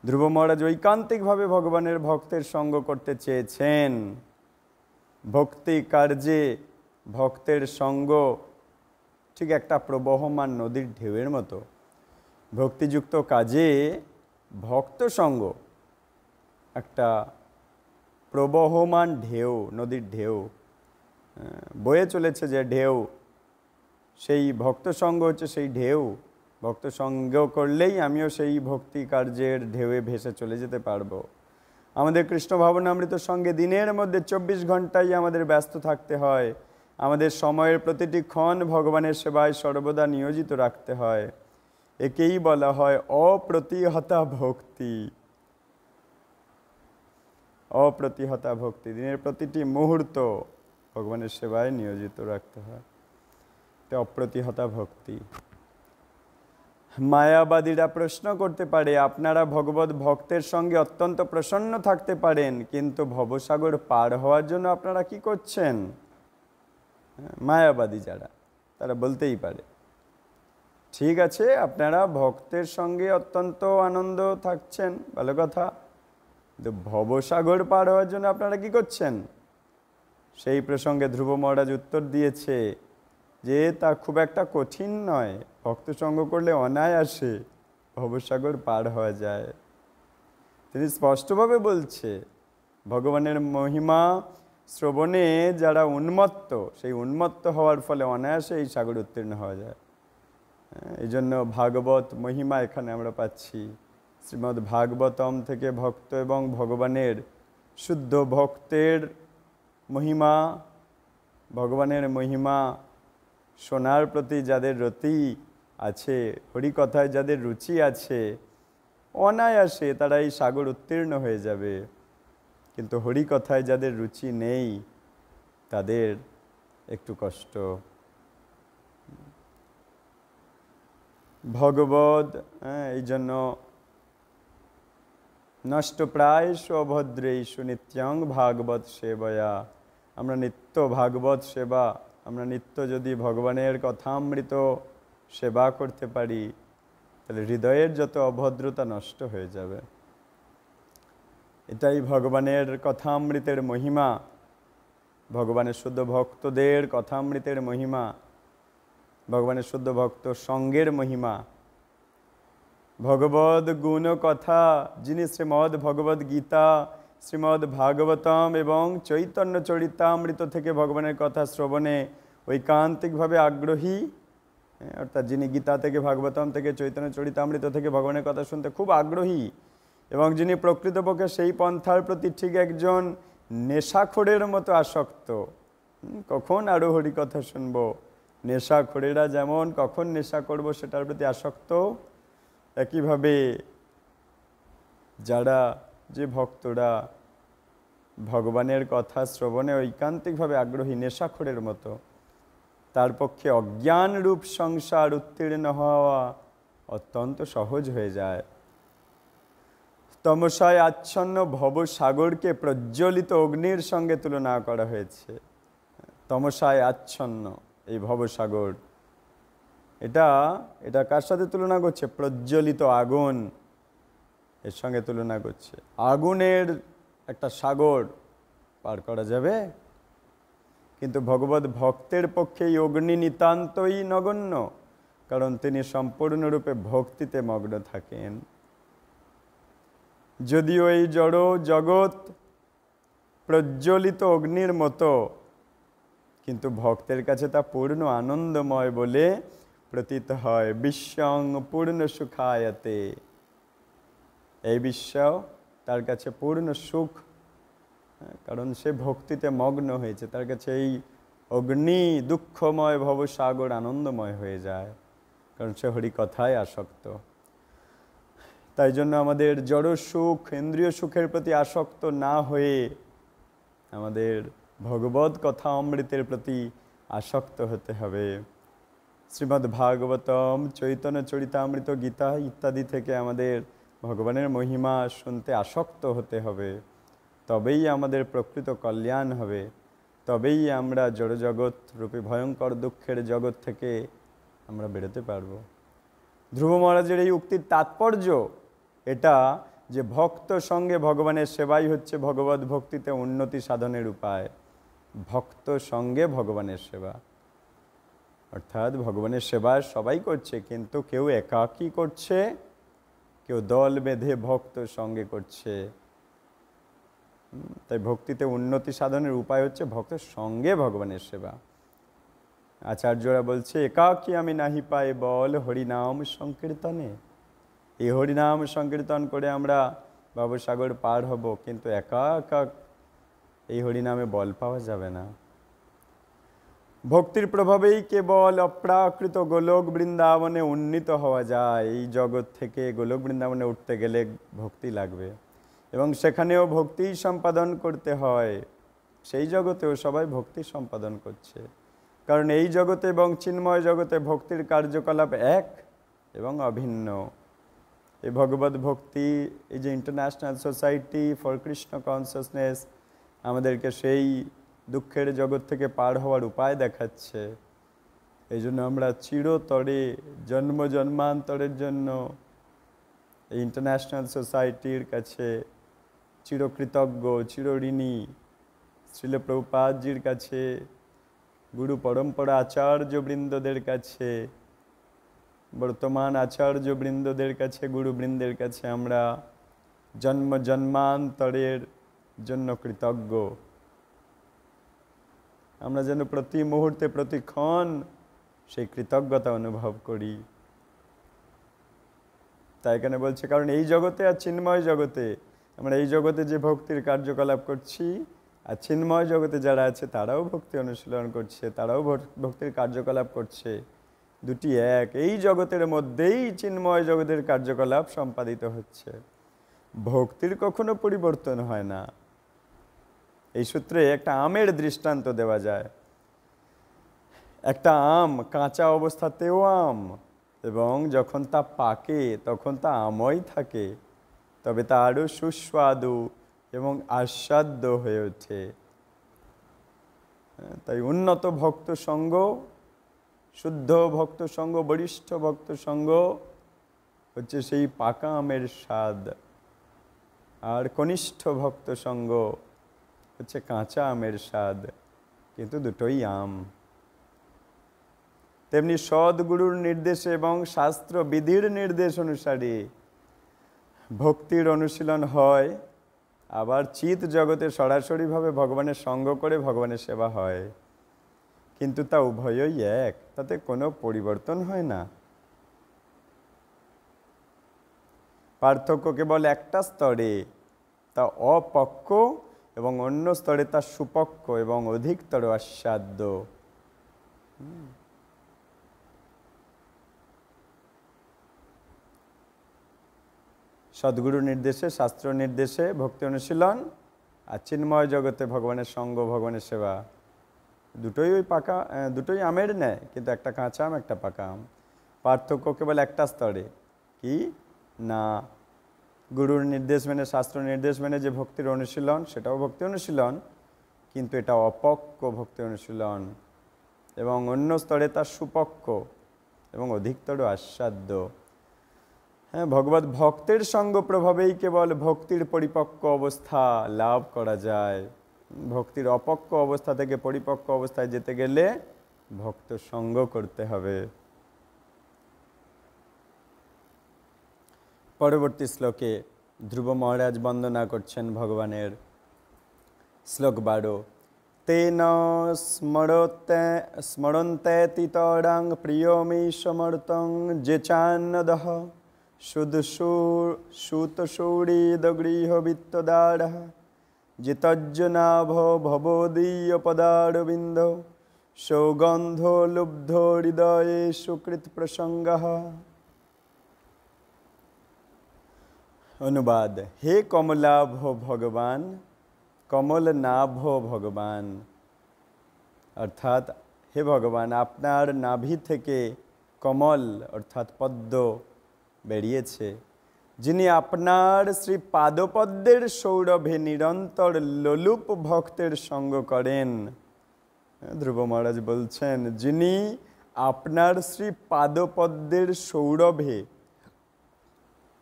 ধ্রুব মহারাজ ঐকান্তিকভাবে ভগবানের ভক্তের সঙ্গ করতে চেয়েছেন। ভক্তি কার্যে ভক্তের সঙ্গ ঠিক একটা প্রবহমান নদীর ঢেউয়ের মতো। ভক্তিযুক্ত কাজে ভক্ত সঙ্গ একটা প্রবহমান ঢেউ, নদীর ঢেউ বয়ে চলেছে যে ঢেউ, সেই ভক্ত সঙ্গ হচ্ছে সেই ঢেউ। ভক্ত সঙ্গ করলেই আমিও সেই ভক্তি কার্যের ঢেউয়ে ভেসে চলে যেতে পারবো। আমাদের কৃষ্ণ ভাবনামৃত সঙ্গে দিনের মধ্যে 24 ঘন্টাই আমাদের ব্যস্ত থাকতে হয়। আমাদের সময়ের প্রতিটি ক্ষণ ভগবানের সেবায় সর্বদা নিয়োজিত রাখতে হয়। একেই বলা হয় অপ্রতিহতা ভক্তি। অপ্রতিহতা ভক্তি, দিনের প্রতিটি মুহূর্ত ভগবানের সেবায় নিয়োজিত রাখতে হয়। এটা অপ্রতিহতা ভক্তি। মায়াবাদীরা প্রশ্ন করতে পারে, আপনারা ভগবত ভক্তের সঙ্গে অত্যন্ত প্রসন্ন থাকতে পারেন, কিন্তু ভবসাগর পার হওয়ার জন্য আপনারা কি করছেন? মায়াবাদী যারা, তারা বলতেই পারে, ঠিক আছে, আপনারা ভক্তের সঙ্গে অত্যন্ত আনন্দ থাকছেন, ভালো কথা, কিন্তু ভবসাগর পার হওয়ার জন্য আপনারা কি করছেন? সেই প্রসঙ্গে ধ্রুব মহারাজ উত্তর দিয়েছে যে তা খুব একটা কঠিন নয়, ভক্ত সঙ্গ করলে অনায়াসে ভবসাগর পার হওয়া যায়। তিনি স্পষ্টভাবে বলছে, ভগবানের মহিমা শ্রবণে যারা উন্মত্ত, সেই উন্মত্ত হওয়ার ফলে অনায়াসে এই সাগর উত্তীর্ণ হওয়া যায়। এই জন্য ভাগবত মহিমা এখানে আমরা পাচ্ছি। শ্রীমদ্ ভাগবতম থেকে ভক্ত এবং ভগবানের, শুদ্ধ ভক্তের মহিমা, ভগবানের মহিমা শোনার প্রতি যাদের রতি আছে, হরিকথায় যাদের রুচি আছে, অনায়াসে তারা এই সাগর উত্তীর্ণ হয়ে যাবে। কিন্তু হরিকথায় যাদের রুচি নেই তাদের একটু কষ্ট। ভগবদ এই জন্য নষ্টপ্রায়সু অভদ্রেষু নিত্যং ভাগবত সেবয়া। আমরা নিত্য ভাগবত সেবা, আমরা নিত্য যদি ভগবানের কথামৃত সেবা করতে পারি, তাহলে হৃদয়ের যত অভদ্রতা নষ্ট হয়ে যাবে। এটাই ভগবানের কথামৃতের মহিমা, ভগবানের শুদ্ধ ভক্তদের কথামৃতের মহিমা, ভগবানের শুদ্ধ ভক্ত সঙ্গের মহিমা। ভগবদ গুণ কথা, যিনি শ্রীমদ্ ভগবদ গীতা, শ্রীমদ্ ভাগবতম এবং চৈতন্য চরিতামৃত থেকে ভগবানের কথা শ্রবণে ঐকান্তিকভাবে আগ্রহী, অর্থাৎ যিনি গীতা থেকে, ভাগবতম থেকে, চৈতন্য চরিতামৃত থেকে ভগবানের কথা শুনতে খুব আগ্রহী, এবং যিনি প্রকৃতপক্ষে সেই পন্থার প্রতি ঠিক একজন নেশাখোরের মতো আসক্ত। কখন আরও হরিকথা শুনবো, নেশাখোরেরা যেমন কখন নেশা করব সেটার প্রতি আসক্ত, একইভাবে যারা, যে ভক্তরা ভগবানের কথা শ্রবণে ঐকান্তিকভাবে আগ্রহী, নেশাখোরের মতো, তার পক্ষে অজ্ঞান রূপ সংসার উত্তীর্ণ হওয়া অত্যন্ত সহজ হয়ে যায়। তমসায় আচ্ছন্ন ভবসাগরকে প্রজ্বলিত অগ্নির সঙ্গে তুলনা করা হয়েছে। তমসায় আচ্ছন্ন এই ভবসাগর, এটা কার সাথে তুলনা করছে? প্রজ্বলিত আগুন, এর সঙ্গে তুলনা করছে। আগুনের একটা সাগর পার করা যাবে, কিন্তু ভগবত ভক্তের পক্ষে এই অগ্নি নিতান্তই নগণ্য, কারণ তিনি সম্পূর্ণরূপে ভক্তিতে মগ্ন থাকেন। যদিও এই জড় জগৎ প্রজ্বলিত অগ্নির মতো, কিন্তু ভক্তের কাছে তা পূর্ণ আনন্দময় বলে প্রতীত হয়। বিশ্বং পূর্ণ সুখায়তে, এই বিশ্ব তার কাছে পূর্ণ সুখ, কারণ সে ভক্তিতে মগ্ন হয়েছে। তার কাছে এই অগ্নি দুঃখময় ভবসাগর আনন্দময় হয়ে যায়, কারণ সে হরিকথায় আসক্ত। তাই জন্য আমাদের জড় সুখ, ইন্দ্রিয় সুখের প্রতি আসক্ত না হয়ে আমাদের ভগবত কথা অমৃতের প্রতি আসক্ত হতে হবে। শ্রীমদ্ ভাগবতম, চৈতন্য চরিতামৃত, গীতা ইত্যাদি থেকে আমাদের ভগবানের মহিমা শুনতে আসক্ত হতে হবে। তবেই আমাদের প্রকৃত কল্যাণ হবে, তবেই আমরা জড়জগৎ রূপী ভয়ঙ্কর দুঃখের জগৎ থেকে আমরা বেরোতে পারব। ধ্রুব মহারাজের এই উক্তির তাৎপর্য এটা যে ভক্ত সঙ্গে ভগবানের সেবাই হচ্ছে ভগবত ভক্তিতে উন্নতি সাধনের উপায়। ভক্ত সঙ্গে ভগবানের সেবা, অর্থাৎ ভগবানের সেবা সবাই করছে, কিন্তু কেউ একাকী করছে, কেউ দল বেঁধে ভক্ত সঙ্গে করছে। তাই ভক্তিতে উন্নতি সাধনের উপায় হচ্ছে ভক্ত সঙ্গে ভগবানের সেবা। আচার্যরা বলছে, একাকী আমি নাহি পাই বল হরিনাম সংকীর্তনে। এই হরিনাম সংকীর্তন করে আমরা ভবসাগর পার হব, কিন্তু একা একা এই হরিনামে বল পাওয়া যাবে না। ভক্তির প্রভাবেই কেবল অপ্রাকৃত গোলক বৃন্দাবনে উন্নীত হওয়া যায়। এই জগৎ থেকে গোলক বৃন্দাবনে উঠতে গেলে ভক্তি লাগবে, এবং সেখানেও ভক্তি সম্পাদন করতে হয়। সেই জগতেও সবাই ভক্তি সম্পাদন করছে, কারণ এই জগতে এবং চিন্ময় জগতে ভক্তির কার্যকলাপ এক এবং অভিন্ন। এই ভগবত ভক্তি, এই যে international society for Krishna consciousness আমাদেরকে সেই দুঃখের জগৎ থেকে পার হওয়ার উপায় দেখাচ্ছে। এই জন্য আমরা চিরতরে জন্ম জন্মান্তরের জন্য এই ইন্টারন্যাশনাল সোসাইটির কাছে চিরকৃতজ্ঞ, চিরঋণী। শ্রীল প্রভুপাদজির কাছে, গুরু পরম্পরা আচার্যবৃন্দদের কাছে, বর্তমান আচার্যবৃন্দদের কাছে, গুরুবৃন্দের কাছে আমরা জন্ম জন্মান্তরের জন্য কৃতজ্ঞ। আমরা যেন প্রতি মুহূর্তে প্রতিক্ষণ সেই কৃতজ্ঞতা অনুভব করি। তাই এখানে বলছে, কারণ এই জগতে আর চিন্ময় জগতে, আমরা এই জগতে যে ভক্তির কার্যকলাপ করছি, আর চিন্ময় জগতে যারা আছে তারাও ভক্তি অনুশীলন করছে, তারাও ভক্তির কার্যকলাপ করছে। দুটি এক। এই জগতের মধ্যেই চিন্ময় জগতের কার্যকলাপ সম্পাদিত হচ্ছে। ভক্তির কখনো পরিবর্তন হয় না। এই সূত্রে একটা আমের দৃষ্টান্ত দেওয়া যায়। একটা আম কাঁচা অবস্থাতেও আম, এবং যখন তা পাকে তখন তা আমই থাকে, তবে তা আরও সুস্বাদু এবং আস্বাদ্য হয়ে ওঠে। তাই উন্নত ভক্ত সঙ্গ, শুদ্ধ ভক্ত সঙ্গ, বরিষ্ঠ ভক্ত সঙ্গ হচ্ছে সেই পাকা আমের স্বাদ, আর কনিষ্ঠ ভক্ত সঙ্গ হচ্ছে কাঁচা আমের স্বাদ, কিন্তু দুটোই আম। তেমনি সদ্গুরুর নির্দেশে এবং শাস্ত্র বিধির নির্দেশ অনুসারে ভক্তির অনুশীলন হয়, আবার চিৎ জগতে সরাসরিভাবে ভগবানের সঙ্গ করে ভগবানের সেবা হয়, কিন্তু তা উভয়ই এক, তাতে কোনো পরিবর্তন হয় না। পার্থক্য কেবল একটা স্তরে, তা অপক্ক, এবং অন্য স্তরে তা সুপক্ক এবং অধিকতর আস্বাদ্য। সদ্গুরু নির্দেশে, শাস্ত্র নির্দেশে ভক্তি অনুশীলন, আর চিন্ময় জগতে ভগবানের সঙ্গ, ভগবানের সেবা, দুটোই ওই পাকা, দুটোই আমের ন্যায়, কিন্তু একটা কাঁচা আম, একটা পাকা আম। পার্থক্য কেবল একটা স্তরে, কি না গুরুর নির্দেশ মেনে, শাস্ত্র নির্দেশ মেনে যে ভক্তির অনুশীলন, সেটাও ভক্তি অনুশীলন, কিন্তু এটা অপক্ক ভক্তি অনুশীলন, এবং অন্য স্তরে তার সুপক্ক এবং অধিকতর আস্বাদ্য। হ্যাঁ, ভগবত ভক্তের সঙ্গ প্রভাবেই কেবল ভক্তির পরিপক্ক অবস্থা লাভ করা যায়। ভক্তির অপক্ক অবস্থা থেকে পরিপক্ক অবস্থায় যেতে গেলে ভক্ত সঙ্গ করতে হবে। পরবর্তী শ্লোকে ধ্রুব মহারাজ বন্দনা করছেন ভগবানের। শ্লোক 12। তেন স্মরন্তে তিতরাং প্রিয়মি সমর্তং যে চান্নদহ সুতসূরিদগৃহ বিত্তদার জিতজ্জনাভ ভবদীয় পদারবিন্দ সৌগন্ধ লুব্ধ হৃদয়ে সুকৃত প্রসঙ্গ। অনুবাদ। হে কমলাভ ভগবান, কমল নাভ ভগবান, অর্থাৎ হে ভগবান, আপনার নাভি থেকে কমল অর্থাৎ পদ্ম বেরিয়েছে, যিনি আপনার শ্রী পাদপদ্মের সৌরভে নিরন্তর লোলুপ ভক্তের সঙ্গ করেন। ধ্রুব মহারাজ বলছেন, যিনি আপনার শ্রী পাদপদ্মের সৌরভে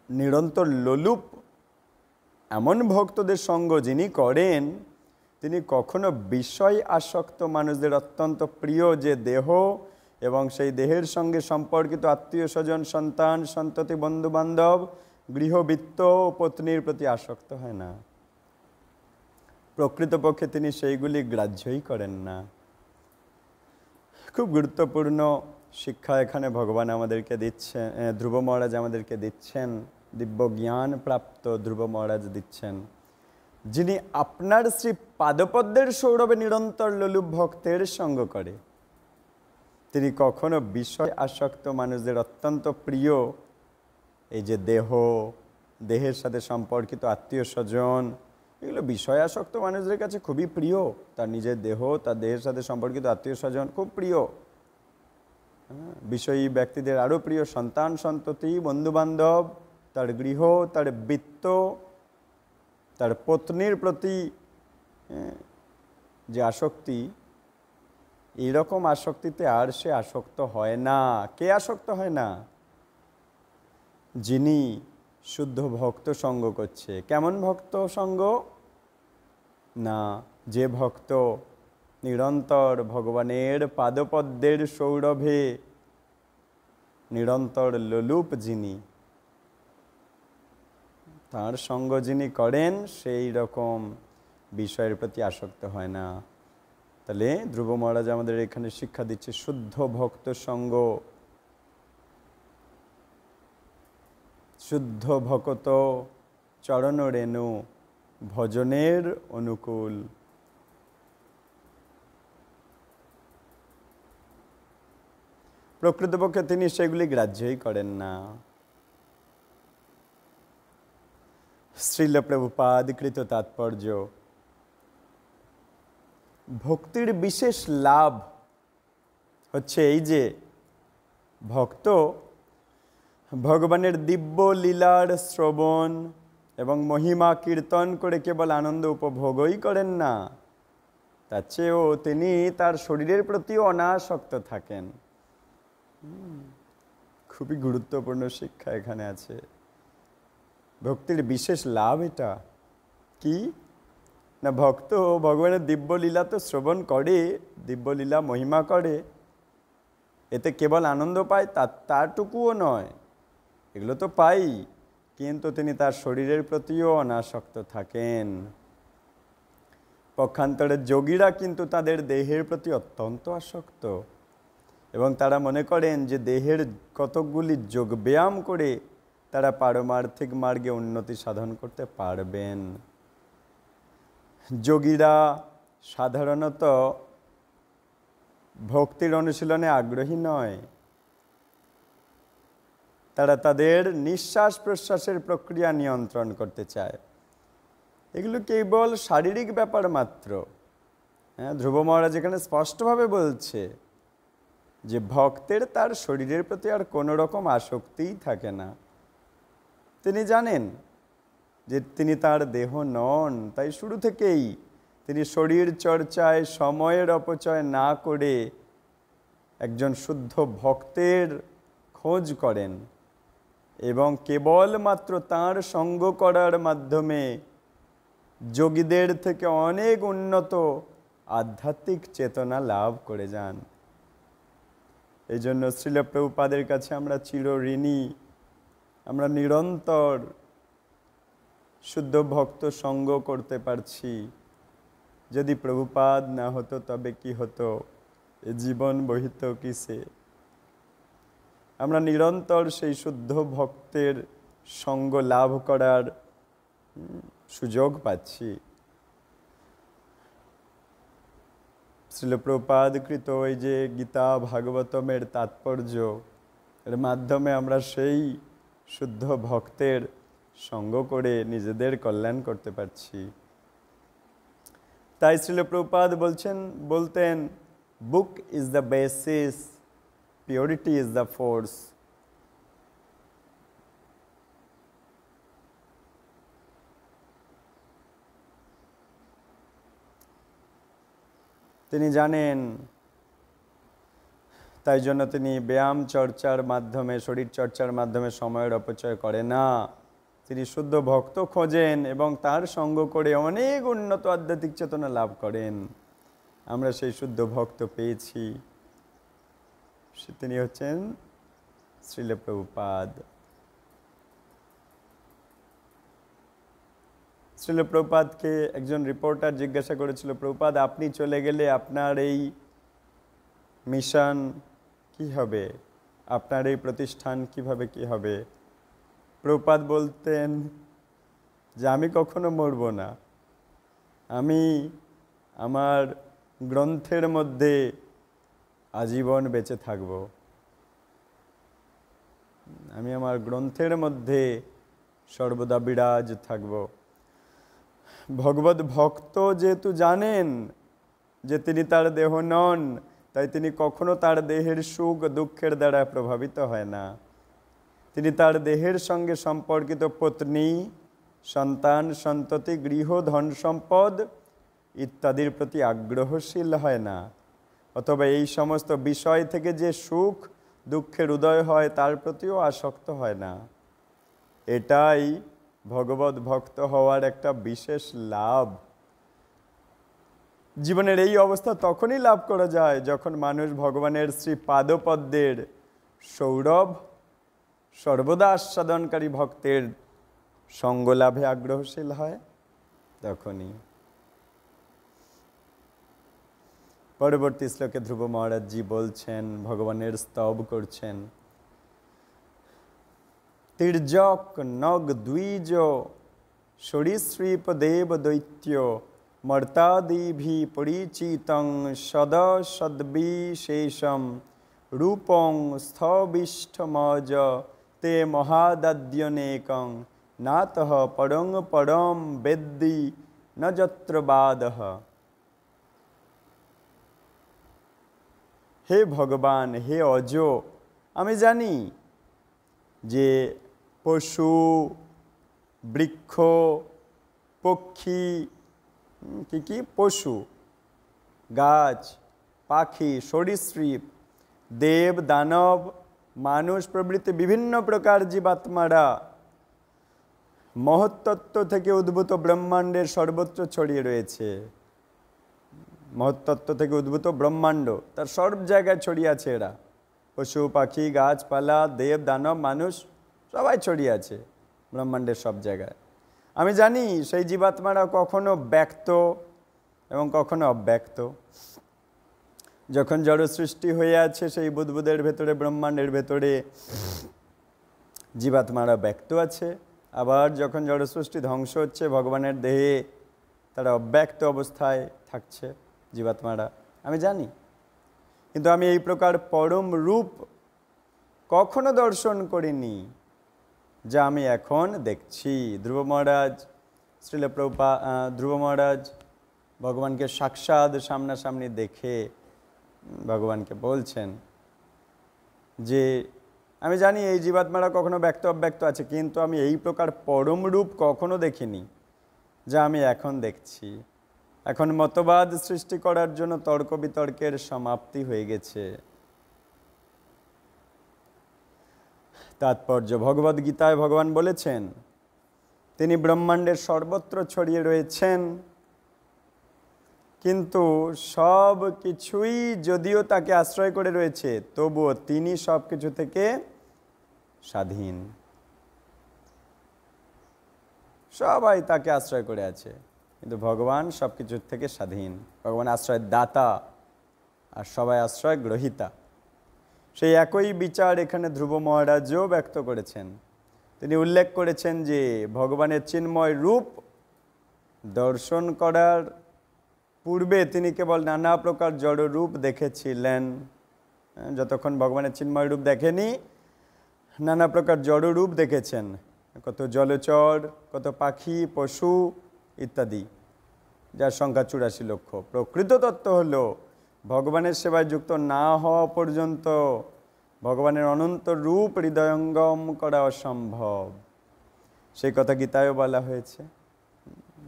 নিরন্তর লোলুপ এমন ভক্তদের সঙ্গ যিনি করেন, তিনি কখনো বিষয় আসক্ত মানুষদের অত্যন্ত প্রিয় যে দেহ এবং সেই দেহের সঙ্গে সম্পর্কিত আত্মীয় স্বজন, সন্তান সন্ততি, বন্ধুবান্ধব, গৃহবৃত্ত ও পত্নীর প্রতি আসক্ত হয় না। প্রকৃতপক্ষে তিনি সেইগুলি গ্রাহ্যই করেন না। খুব গুরুত্বপূর্ণ শিক্ষা এখানে ভগবান আমাদেরকে দিচ্ছেন, ধ্রুব মহারাজ আমাদেরকে দিচ্ছেন, দিব্য জ্ঞান প্রাপ্ত ধ্রুব মহারাজ দিচ্ছেন, যিনি আপনার শ্রী পাদপদ্মের সৌরভে নিরন্তর লোলুপ ভক্তের সঙ্গ করে, তিনি কখনো বিষয় আসক্ত মানুষদের অত্যন্ত প্রিয় এই যে দেহ, দেহের সাথে সম্পর্কিত আত্মীয় স্বজন, এগুলো বিষয় আসক্ত মানুষদের কাছে খুবই প্রিয়। তার নিজের দেহ, তার দেহের সাথে সম্পর্কিত আত্মীয় স্বজন খুব প্রিয়। বিষয়ী ব্যক্তিদের আরও প্রিয় সন্তান সন্ততি, বন্ধুবান্ধব, তার গৃহ, তার বৃত্ত, তার পত্নীর প্রতি যে আসক্তি, এইরকম আসক্তিতে আর সে আসক্ত হয় না। কে আসক্ত হয় না? যিনি শুদ্ধ ভক্ত সঙ্গ করছে। কেমন ভক্ত সঙ্গ? না, যে ভক্ত নিরন্তর ভগবানের পাদপদ্মের সৌরভে নিরন্তর লোলুপ, যিনি তার সঙ্গ যিনি করেন, সেই রকম বিষয়ের প্রতি আসক্ত হয় না। তাহলে ধ্রুব মহারাজ আমাদের এখানে শিক্ষা দিচ্ছে শুদ্ধ ভক্ত সঙ্গ, শুদ্ধ ভকত চরণ রেণু ভজনের অনুকূল। প্রকৃতপক্ষে তিনি সেগুলি গ্রাহ্যই করেন না। শ্রীল প্রভুপাদ কৃত তাৎপর্য, ভক্তির বিশেষ লাভ হচ্ছে এই যে ভক্ত ভগবানের দিব্য লীলার শ্রবণ এবং মহিমা কীর্তন করে কেবল আনন্দ উপভোগই করেন না, তার চেয়েও তিনি তার শরীরের প্রতিও অনাসক্ত থাকেন। খুবই গুরুত্বপূর্ণ শিক্ষা এখানে আছে। ভক্তির বিশেষ লাভ এটা কি না, ভক্ত ভগবানের দিব্যলীলা তো শ্রবণ করে, দিব্যলীলা মহিমা করে, এতে কেবল আনন্দ পায় তারটুকুও নয়, এগুলো তো পাই, কিন্তু তিনি তার শরীরের প্রতিও অনাসক্ত থাকেন। পক্ষান্তরে যোগীরা কিন্তু তাদের দেহের প্রতি অত্যন্ত আসক্ত এবং তারা মনে করেন যে দেহের কতকগুলি যোগব্যায়াম করে তারা পারমার্থিক মার্গে উন্নতি সাধন করতে পারবেন। যোগীরা সাধারণত ভক্তির অনুশীলনে আগ্রহী নয়, তারা তাদের নিঃশ্বাস প্রশ্বাসের প্রক্রিয়া নিয়ন্ত্রণ করতে চায়। এগুলো কেবল শারীরিক ব্যাপার মাত্র। ধ্রুব মহারাজ এখানে স্পষ্টভাবে বলছে যে ভক্তের তার শরীরের প্রতি আর কোনো রকম আসক্তিই থাকে না। তিনি জানেন যে তিনি তার দেহ নন, তাই শুরু থেকেই তিনি শরীর চর্চায় সময়ের অপচয় না করে একজন শুদ্ধ ভক্তের খোঁজ করেন এবং কেবলমাত্র তাঁর সঙ্গ করার মাধ্যমে যোগীদের থেকে অনেক উন্নত আধ্যাত্মিক চেতনা লাভ করে যান। এই জন্য শ্রীল প্রভুপাদের কাছে আমরা চিরঋণী। আমরা নিরন্তর শুদ্ধ ভক্ত সঙ্গ করতে পারছি। যদি প্রভুপাদ না হতো তবে কি হতো, এ জীবন বহিত কিসে। আমরা নিরন্তর সেই শুদ্ধ ভক্তের সঙ্গ লাভ করার সুযোগ পাচ্ছি। শ্রীল প্রভুপাদ কৃত ওই যে গীতা ভাগবতমের তাৎপর্য, এর মাধ্যমে আমরা সেই শুদ্ধ ভক্তের সঙ্গ করে নিজেদের কল্যাণ করতে পারছি। তাই শ্রীল প্রভুপাদ বলতেন, book is the basis, purity is the force. তিনি জানেন, তাই জন্য তিনি ব্যায়াম চর্চার মাধ্যমে, শরীর চর্চার মাধ্যমে সময়ের অপচয় করে না। তিনি শুদ্ধ ভক্ত খোঁজেন এবং তার সঙ্গ করে অনেক উন্নত আধ্যাত্মিক চেতনা লাভ করেন। আমরা সেই শুদ্ধ ভক্ত পেয়েছি, তিনি হচ্ছেন শ্রীল প্রভুপাদ। শ্রীল প্রভুপাদকে একজন রিপোর্টার জিজ্ঞাসা করেছিল, প্রভুপাদ আপনি চলে গেলে আপনার এই মিশন কি হবে, আপনার এই প্রতিষ্ঠান কিভাবে কি হবে? প্রভুপাদ বলতেন যে আমি কখনো মরব না, আমি আমার গ্রন্থের মধ্যে আজীবন বেঁচে থাকব, আমি আমার গ্রন্থের মধ্যে সর্বদা বিরাজ থাকব। ভগবত ভক্ত যেহেতু জানেন যে তিনি তার দেহ নন, তাই তিনি কখনো তার দেহের সুখ দুঃখের দ্বারা প্রভাবিত হয় না। তিনি তার দেহের সঙ্গে সম্পর্কিত পত্নী, সন্তান, সন্ততি, গৃহ, ধন সম্পদ ইত্যাদির প্রতি আগ্রহশীল হয় না, অথবা এই সমস্ত বিষয় থেকে যে সুখ দুঃখের উদয় হয় তার প্রতিও আসক্ত হয় না। এটাই ভগবত ভক্ত হওয়ার একটা বিশেষ লাভ। জীবনের এই অবস্থা তখনই লাভ করা যায় যখন মানুষ ভগবানের শ্রী পাদপদ্মের সৌরভ সর্বদা আস্বাদনকারী ভক্তের সঙ্গ লাভে আগ্রহশীল হয়, তখনই। পরবর্তী শ্লোকে ধ্রুব মহারাজজি বলছেন, ভগবানের স্তব করছেন, তির্যক নগ দ্বিজ সরীসৃপ দেব দৈত্য মর্তাদিভি পরিচিতং সদ সদ্বিশেষম রূপং স্থবিষ্ঠমজ তে মহাদাদ্যনেকং নাতঃ পরং পরম বেদ্যি ন যত্র বাদঃ। হে ভগবান, হে অজ, আমি জানি যে পশু, বৃক্ষ, পক্ষী, কি পশু, গাছ, পাখি, সরীসৃপ, দেব, দানব, মানুষ প্রভৃতি বিভিন্ন প্রকার জীবাত্মারা মহত্তত্ত্ব থেকে উদ্ভূত ব্রহ্মাণ্ডের সর্বত্র ছড়িয়ে রয়েছে। মহত্তত্ত্ব থেকে উদ্ভূত ব্রহ্মাণ্ড, তার সব জায়গায় ছড়িয়ে আছে এরা। পশু, পাখি, গাছপালা, দেব, দানব, মানুষ সবাই ছড়িয়ে আছে ব্রহ্মাণ্ডের সব জায়গায়। আমি জানি সেই জীবাত্মারা কখনো ব্যক্ত এবং কখনো অব্যক্ত। যখন জড় সৃষ্টি হয়ে আছে সেই বুদ্বুদের ভেতরে, ব্রহ্মাণ্ডের ভেতরে জীবাত্মারা ব্যক্ত আছে, আবার যখন জড় সৃষ্টি ধ্বংস হচ্ছে ভগবানের দেহে তারা অব্যক্ত অবস্থায় থাকছে জীবাত্মারা, আমি জানি। কিন্তু আমি এই প্রকার পরম রূপ কখনো দর্শন করিনি যা আমি এখন দেখছি। ধ্রুব মহারাজ, শ্রীল ধ্রুব মহারাজ ভগবানকে সাক্ষাৎ সামনাসামনি দেখে ভগবানকে বলছেন যে আমি জানি এই জীবাত্মারা কখনো ব্যক্ত অব্যক্ত আছে, কিন্তু আমি এই প্রকার পরম রূপ কখনো দেখিনি যা আমি এখন দেখছি। এখন মতবাদ সৃষ্টি করার জন্য তর্ক বিতর্কের সমাপ্তি হয়ে গেছে। তাৎপর্য, ভগবদ্গীতায় ভগবান বলেছেন তিনি ব্রহ্মাণ্ডের সর্বত্র ছড়িয়ে রয়েছেন, কিন্তু সব কিছুই যদিও তাকে আশ্রয় করে রয়েছে, তবুও তিনি সব কিছু থেকে স্বাধীন। সবাই তাকে আশ্রয় করে আছে, কিন্তু ভগবান সব কিছুর থেকে স্বাধীন। ভগবান আশ্রয় দাতা আর সবাই আশ্রয় গ্রহীতা। সেই একই বিচার এখানে ধ্রুব মহারাজও ব্যক্ত করেছেন। তিনি উল্লেখ করেছেন যে ভগবানের চিন্ময় রূপ দর্শন করার পূর্বে তিনি কেবল নানা প্রকার জড় রূপ দেখেছিলেন। যতক্ষণ ভগবানের চিন্ময় রূপ দেখেনি, নানা প্রকার জড় রূপ দেখেছেন, কত জলচর, কত পাখি, পশু ইত্যাদি, যার সংখ্যা 84 লক্ষ। প্রকৃত তত্ত্ব হলো ভগবানের সেবায় যুক্ত না হওয়া পর্যন্ত ভগবানের অনন্ত রূপ হৃদয়ঙ্গম করা অসম্ভব। সেই কথা গীতায়ও বলা হয়েছে।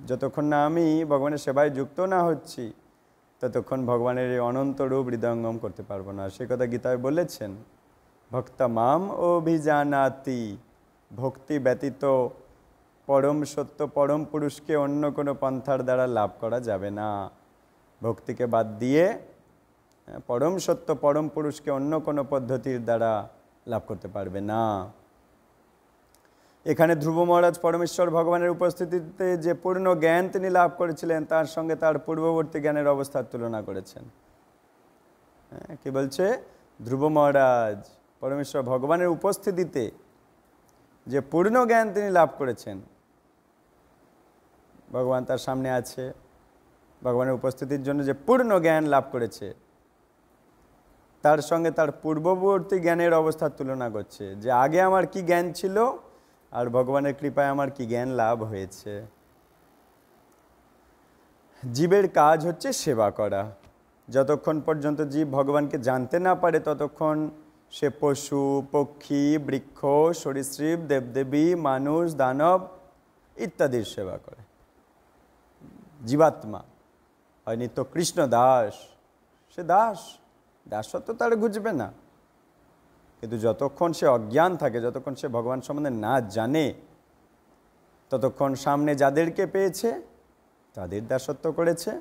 যতক্ষণ না আমি ভগবানের সেবায় যুক্ত না হচ্ছি, ততক্ষণ ভগবানের এই অনন্ত রূপ হৃদয়ঙ্গম করতে পারবো না। সেই কথা গীতায় বলেছেন, ভক্তা মাম অভিজানাতি, ভক্তি ব্যতীত পরম সত্য পরম পুরুষকে অন্য কোনো পন্থার দ্বারা লাভ করা যাবে না। ভক্তিকে বাদ দিয়ে পরম সত্য পরম পুরুষকে অন্য কোনো পদ্ধতির দ্বারা লাভ করতে পারবে না। এখানে ধ্রুব মহারাজ পরমেশ্বর ভগবানের উপস্থিতিতে যে পূর্ণ জ্ঞান তিনি লাভ করেছিলেন তার সঙ্গে তার পূর্ববর্তী জ্ঞানের অবস্থার তুলনা করেছেন। কি বলছে? ধ্রুব মহারাজ পরমেশ্বর ভগবানের উপস্থিতিতে যে পূর্ণ জ্ঞান তিনি লাভ করেছেন, ভগবান তার সামনে আছে, ভগবানের উপস্থিতির জন্য যে পূর্ণ জ্ঞান লাভ করেছে তার সঙ্গে তার পূর্ববর্তী জ্ঞানের অবস্থার তুলনা করছে, যে আগে আমার কি জ্ঞান ছিল আর ভগবানের কৃপায় আমার কি জ্ঞান লাভ হয়েছে। জীবের কাজ হচ্ছে সেবা করা। যতক্ষণ পর্যন্ত জীব ভগবানকে জানতে না পারে ততক্ষণ সে পশু পক্ষী বৃক্ষ সরীসৃপ দেবদেবী মানুষ দানব ইত্যাদির সেবা করে। জীবাত্মা হয় নিত্য কৃষ্ণ দাস, সে দাসত্ব তার ঘুচবে না। কিন্তু যতক্ষণ সে অজ্ঞান থাকে, যতক্ষণ সে ভগবান সম্বন্ধে না জানে, ততক্ষণ সামনে যাদেরকে পেয়েছে তাদের দাসত্ব করেছে।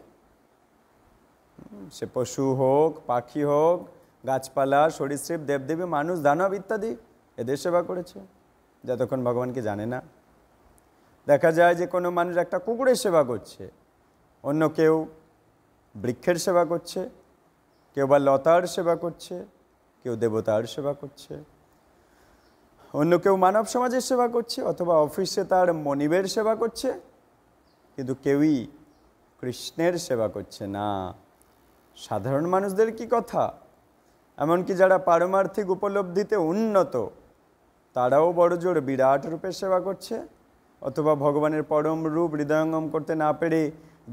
সে পশু হোক পাখি হোক গাছপালা সরীসৃপ দেবদেবী মানুষ দানব ইত্যাদি, এদের সেবা করেছে যতক্ষণ ভগবানকে জানে না। দেখা যায় যে কোনো মানুষ একটা কুকুরের সেবা করছে, অন্য কেউ বৃক্ষের সেবা করছে, কেউ বা লতার সেবা করছে, কেউ দেবতার সেবা করছে, অন্য কেউ মানব সমাজের সেবা করছে, অথবা অফিসে তার মনিবের সেবা করছে, কিন্তু কেউই কৃষ্ণের সেবা করছে না। সাধারণ মানুষদের কি কথা, এমনকি যারা পারমার্থিক উপলব্ধিতে উন্নত তারাও বড়জোর বিরাট রূপের সেবা করছে, অথবা ভগবানের পরম রূপ হৃদয়ঙ্গম করতে না পেরে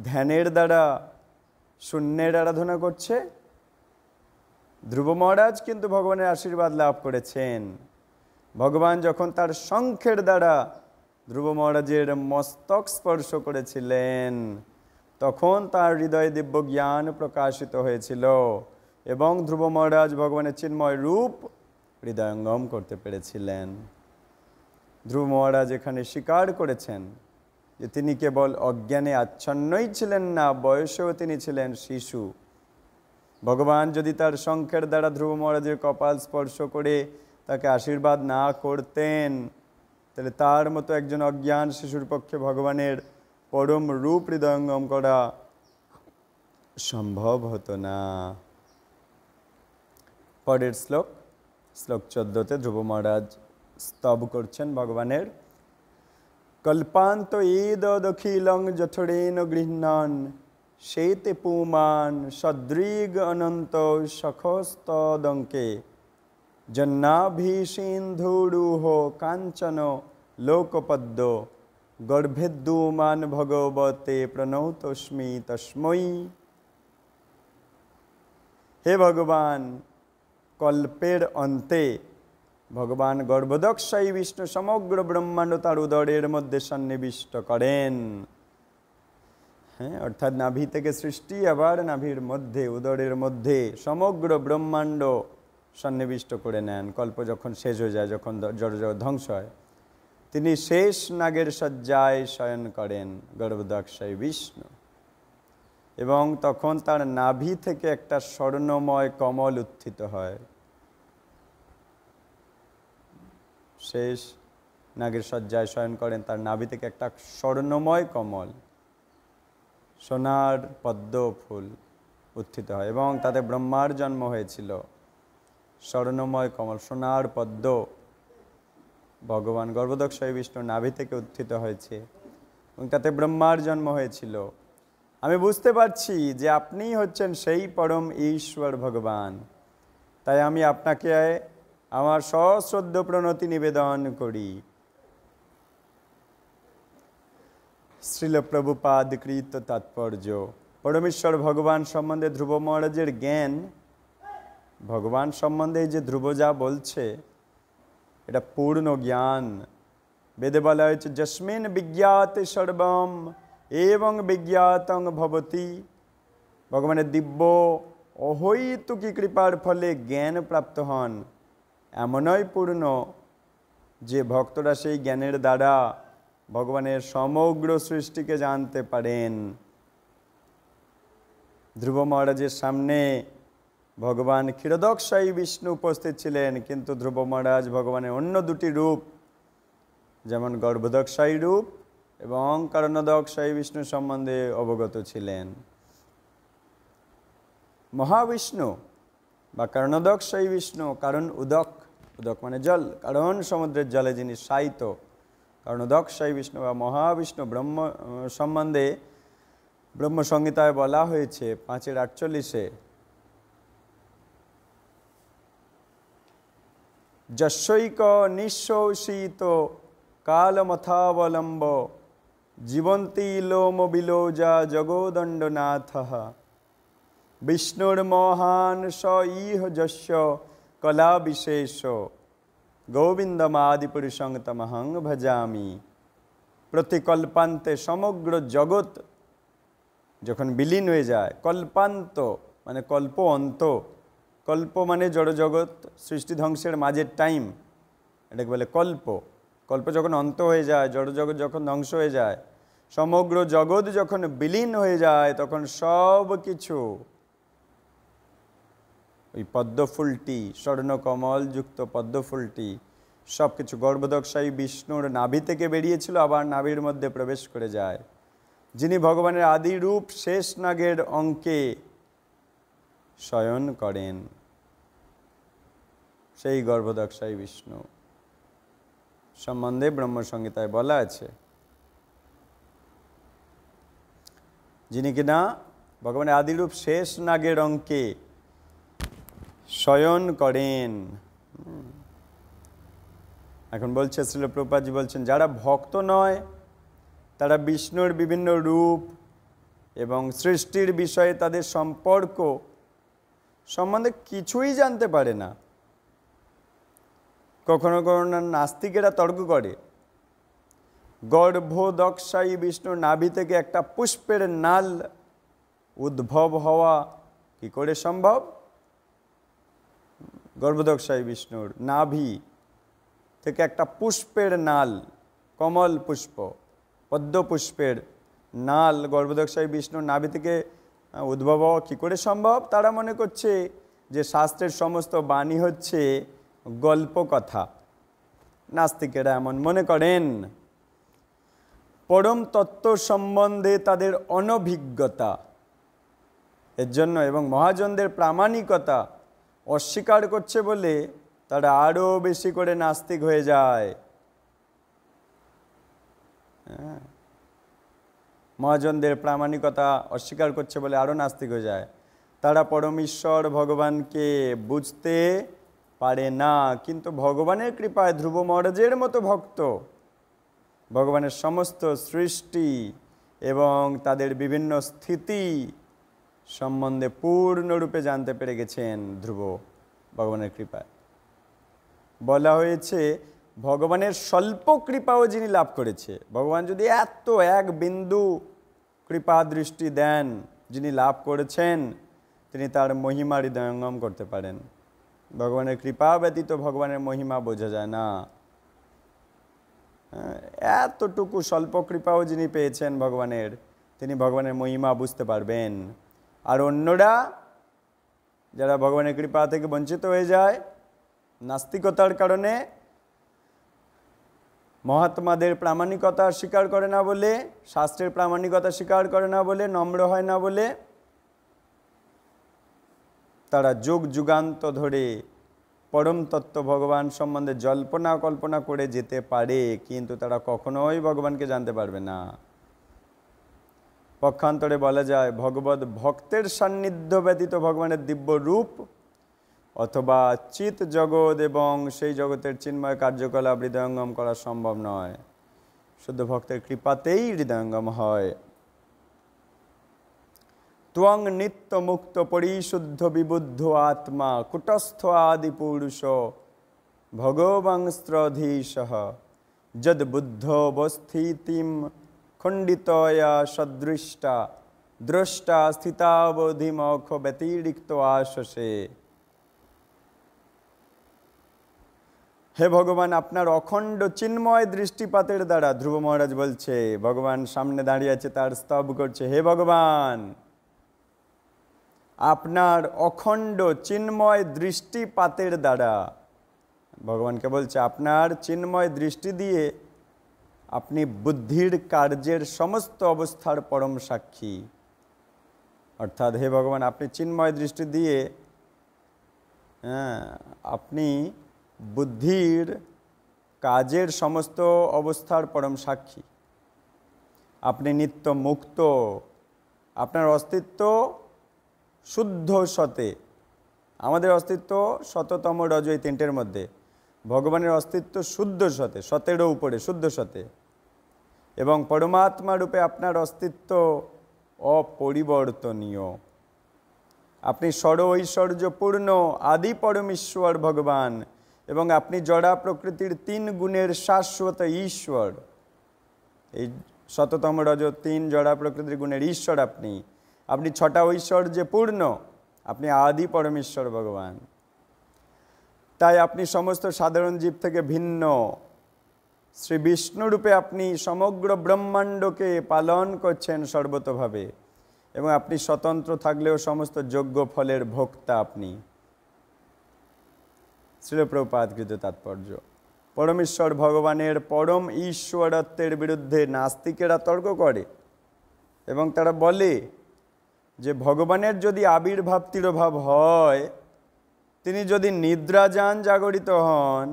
ধ্যানের দ্বারা শূন্যের আরাধনা করছে। ধ্রুব মহারাজ কিন্তু ভগবানের আশীর্বাদ লাভ করেছেন। ভগবান যখন তার শঙ্খের দ্বারা ধ্রুব মহারাজের মস্তক স্পর্শ করেছিলেন তখন তার হৃদয়ে দিব্য জ্ঞান প্রকাশিত হয়েছিল এবং ধ্রুব মহারাজ ভগবানের চিন্ময় রূপ হৃদয়ঙ্গম করতে পেরেছিলেন। ধ্রুব মহারাজ এখানে স্বীকার করেছেন যে তিনি কেবল অজ্ঞানে আচ্ছন্নই ছিলেন না, বয়সেও তিনি ছিলেন শিশু। ভগবান যদি তার শঙ্খের দ্বারা ধ্রুব মহারাজের কপাল স্পর্শ করে তাকে আশীর্বাদ না করতেন তাহলে তার মতো একজন অজ্ঞান শিশুর পক্ষে ভগবানের পরম রূপ হৃদয়ঙ্গম করা সম্ভব হতো না। পরের শ্লোক 14তে ধ্রুব মহারাজ স্তব করছেন ভগবানের। কল্পান্ত ঈদখিলং যথরেণ গৃহ্ণান शेते पुमान सदृग अनंत सखस्तदंके जन्नाभिसिन्धुरुहो कांचन लोकपद्यो गर्भेद्युमान भगवते प्रणौतस्मि तस्मै। हे भगवान, कल्पेर अन्ते भगवान गर्भदक्षायी विष्णु समग्र ब्रह्मांड तार उदरेर मध्य सन्निविष्ट करें। হ্যাঁ, অর্থাৎ নাভি থেকে সৃষ্টি, আবার নাভির মধ্যে উদরের মধ্যে সমগ্র ব্রহ্মাণ্ড সন্নিবিষ্ট করে নেন। কল্প যখন শেষ হয়ে যায়, যখন জড়জগৎ ধ্বংস হয়, তিনি শেষ নাগের শয্যায় শয়ন করেন গর্ভদক্ষায়ী বিষ্ণু, এবং তখন তার নাভি থেকে একটা স্বর্ণময় কমল উত্থিত হয়। শেষ নাগের শয্যায় শয়ন করেন, তার নাভি থেকে একটা স্বর্ণময় কমল, সোনার পদ্ম ফুল উত্থিত হয় এবং তাতে ব্রহ্মার জন্ম হয়েছিল। স্বর্ণময় কমল, সোনার পদ্ম ভগবান গর্ভদক্ষায়ী বিষ্ণু নাভি থেকে উত্থিত হয়েছে এবং তাতে ব্রহ্মার জন্ম হয়েছিল। আমি বুঝতে পারছি যে আপনিই হচ্ছেন সেই পরম ঈশ্বর ভগবান, তাই আমি আপনাকে আমার সশ্রদ্ধ প্রণতি নিবেদন করি। শ্রীল প্রভুপাদ কৃত তাৎপর্য। পরমেশ্বর ভগবান সম্বন্ধে ধ্রুব মহারাজের জ্ঞান, ভগবান সম্বন্ধে যে ধ্রুব যা বলছে এটা পূর্ণ জ্ঞান। বেদে বলা হয়েছে যস্মিন বিজ্ঞাতে সর্বম এবং বিজ্ঞাতং ভবতি। ভগবানের দিব্য অহৈতুকী কৃপার ফলে জ্ঞান প্রাপ্ত হন, এমনই পূর্ণ যে ভক্তরা সেই জ্ঞানের দ্বারা ভগবানের সমগ্র সৃষ্টিকে জানতে পারেন। ধ্রুব মহারাজের সামনে ভগবান ক্ষীরোদকশায়ী বিষ্ণু উপস্থিত ছিলেন, কিন্তু ধ্রুব মহারাজ ভগবানের অন্য দুটি রূপ, যেমন গর্ভোদকশায়ী রূপ এবং কারণোদকশায়ী বিষ্ণু সম্বন্ধে অবগত ছিলেন। মহাবিষ্ণু বা কারণোদকশায়ী বিষ্ণু, কারণ উদক, উদক মানে জল, কারণ সমুদ্রের জলে যিনি শায়িত, কারণোদকশায়ী বিষ্ণু বা মহাবিষ্ণু ব্রহ্ম সম্বন্ধে ব্রহ্মসংহিতায় বলা হয়েছে 5:48, যশৈক নিঃশোষিত কালমথাবলম্ব জীবন্তী লোম বিলোজা জগোদণ্ডনাথ বিষ্ণুর মহান স ইহ যস্য কলা বিশেষ গোবিন্দমাদিপুরুষং তমহং ভজামি। প্রতিকল্পান্তে সমগ্র জগৎ যখন বিলীন হয়ে যায়, কল্পান্ত মানে কল্প অন্ত, কল্প মানে জড়জগৎ সৃষ্টি ধ্বংসের মাঝের টাইম, এটাকে বলে কল্প। কল্প যখন অন্ত হয়ে যায়, জড়জগৎ যখন ধ্বংস হয়ে যায়, সমগ্র জগৎ যখন বিলীন হয়ে যায়, তখন সব কিছু ওই পদ্মফুলটি, স্বর্ণকমল যুক্ত পদ্মফুলটি, সব কিছু গর্ভোদকশায়ী বিষ্ণুর নাভি থেকে বেরিয়েছিল, আবার নাভির মধ্যে প্রবেশ করে যায়। যিনি ভগবানের আদি রূপ শেষ নাগের অঙ্কে শয়ন করেন, সেই গর্ভোদকশায়ী বিষ্ণু সম্বন্ধে ব্রহ্মসংহিতায় বলা আছে, যিনি কিনা ভগবানের আদিরূপ শেষ নাগের অঙ্কে শয়ন করেন। এখন বলছে শ্রীল প্রভুপাদজি বলছেন, যারা ভক্ত নয় তারা বিষ্ণুর বিভিন্ন রূপ এবং সৃষ্টির বিষয়ে তাদের সম্পর্ক সম্বন্ধে কিছুই জানতে পারে না। কখনো কখনো নাস্তিকেরা তর্ক করে, গর্ভোদকশায়ী বিষ্ণুর নাভি থেকে একটা পুষ্পের নাল উদ্ভব হওয়া কি করে সম্ভব? গর্ভোদকশায়ী বিষ্ণুর নাভি থেকে একটা পুষ্পের নাল, কমল পুষ্প, পদ্ম পুষ্পের নাল গর্ভোদকশায়ী বিষ্ণুর নাভি থেকে উদ্ভব হওয়া কী করে সম্ভব? তারা মনে করছে যে শাস্ত্রের সমস্ত বাণী হচ্ছে গল্প কথা। নাস্তিকেরা এমন মনে করেন। পরম তত্ত্ব সম্বন্ধে তাদের অনভিজ্ঞতা এর জন্য এবং মহাজনদের প্রামাণিকতা অস্বীকার করছে বলে তারা আরও বেশি করে নাস্তিক হয়ে যায়। মহাজনদের প্রামাণিকতা অস্বীকার করছে বলে আরও নাস্তিক হয়ে যায়। তারা পরমেশ্বর ভগবানকে বুঝতে পারে না, কিন্তু ভগবানের কৃপায় ধ্রুব মহারাজের মতো ভক্ত ভগবানের সমস্ত সৃষ্টি এবং তাদের বিভিন্ন স্থিতি সম্বন্ধে পূর্ণরূপে জানতে পেরে গেছেন ধ্রুব ভগবানের কৃপায়। বলা হয়েছে ভগবানের স্বল্প কৃপাও যিনি লাভ করেছে, ভগবান যদি এত এক বিন্দু কৃপা দৃষ্টি দেন, যিনি লাভ করেছেন তিনি তার মহিমা হৃদয়ঙ্গম করতে পারেন। ভগবানের কৃপা ব্যতীত ভগবানের মহিমা বোঝা যায় না। এতটুকু স্বল্প কৃপাও যিনি পেয়েছেন ভগবানের, তিনি ভগবানের মহিমা বুঝতে পারবেন। আর অন্যরা যারা ভগবানের কৃপা থেকে বঞ্চিত হয়ে যায় নাস্তিকতার কারণে, মহাত্মাদের প্রামাণিকতা স্বীকার করে না বলে, শাস্ত্রের প্রামাণিকতা স্বীকার করে না বলে, নম্র হয় না বলে, তারা যুগ যুগান্ত ধরে পরম তত্ত্ব ভগবান সম্বন্ধে জল্পনা কল্পনা করে যেতে পারে, কিন্তু তারা কখনোই ভগবানকে জানতে পারবে না। পক্ষান্তরে বলা যায় ভগবত ভক্তের সান্নিধ্য ব্যতীত ভগবানের দিব্য রূপ অথবা চিত জগৎ এবং সেই জগতের চিন্ময় কার্যকলাপ হৃদয়ঙ্গম করা সম্ভব নয়। শুদ্ধ ভক্তের কৃপাতেই হৃদয়ঙ্গম হয়। ত্বং নিত্য মুক্ত পরিশুদ্ধ বিবুদ্ধ আত্মা কুটস্থ আদি পুরুষ ভগবাংস্ত্রধীশ যদ বুদ্ধ অবস্থিতিম খণ্ডিতয়া সদৃষ্টা দ্রষ্টা স্থিতাবধিমখ ব্যতিরিক্ত আশসে। হে ভগবান, আপনার অখণ্ড চিন্ময় দৃষ্টিপাতের দ্বারা, ধ্রুব মহারাজ বলছে, ভগবান সামনে দাঁড়িয়ে আছে, তার স্তব করছে, হে ভগবান, আপনার অখণ্ড চিন্ময় দৃষ্টিপাতের দ্বারা, ভগবানকে বলছে আপনার চিন্ময় দৃষ্টি দিয়ে আপনি বুদ্ধির কার্যের সমস্ত অবস্থার পরম সাক্ষী। অর্থাৎ হে ভগবান, আপনি চিন্ময় দৃষ্টি দিয়ে আপনি বুদ্ধির কাজের সমস্ত অবস্থার পরম সাক্ষী। আপনি নিত্য মুক্ত, আপনার অস্তিত্ব শুদ্ধ সতে। আমাদের অস্তিত্ব শততম রজ, এই তিনটের মধ্যে। ভগবানের অস্তিত্ব শুদ্ধ সতে, সতেরও উপরে, শুদ্ধ সতে। এবং পরমাত্মা রূপে আপনার অস্তিত্ব অপরিবর্তনীয়। আপনি সর ঐশ্বর্যপূর্ণ আদি পরমেশ্বর ভগবান, এবং আপনি জড়া প্রকৃতির 3 গুণের শাশ্বত ঈশ্বর। এই শততম রজ 3 জড়া প্রকৃতির গুণের ঈশ্বর আপনি। আপনি 6টা ঐশ্বর্যে পূর্ণ, আপনি আদি পরমেশ্বর ভগবান। তাই আপনি সমস্ত সাধারণ জীব থেকে ভিন্ন। শ্রী বিষ্ণুরূপে আপনি সমগ্র ব্রহ্মাণ্ডকে পালন করছেন সর্বতোভাবে, এবং আপনি স্বতন্ত্র থাকলেও সমস্ত যোগ্য ফলের ভোক্তা আপনি। শ্রীল প্রভুপাদকৃত তাৎপর্য। পরমেশ্বর ভগবানের পরম ঈশ্বরত্বের বিরুদ্ধে নাস্তিকেরা তর্ক করে, এবং তারা বলে যে ভগবানের যদি আবির্ভাব তিরোভাব হয়, তিনি যদি নিদ্রা যান, জাগরিত হন,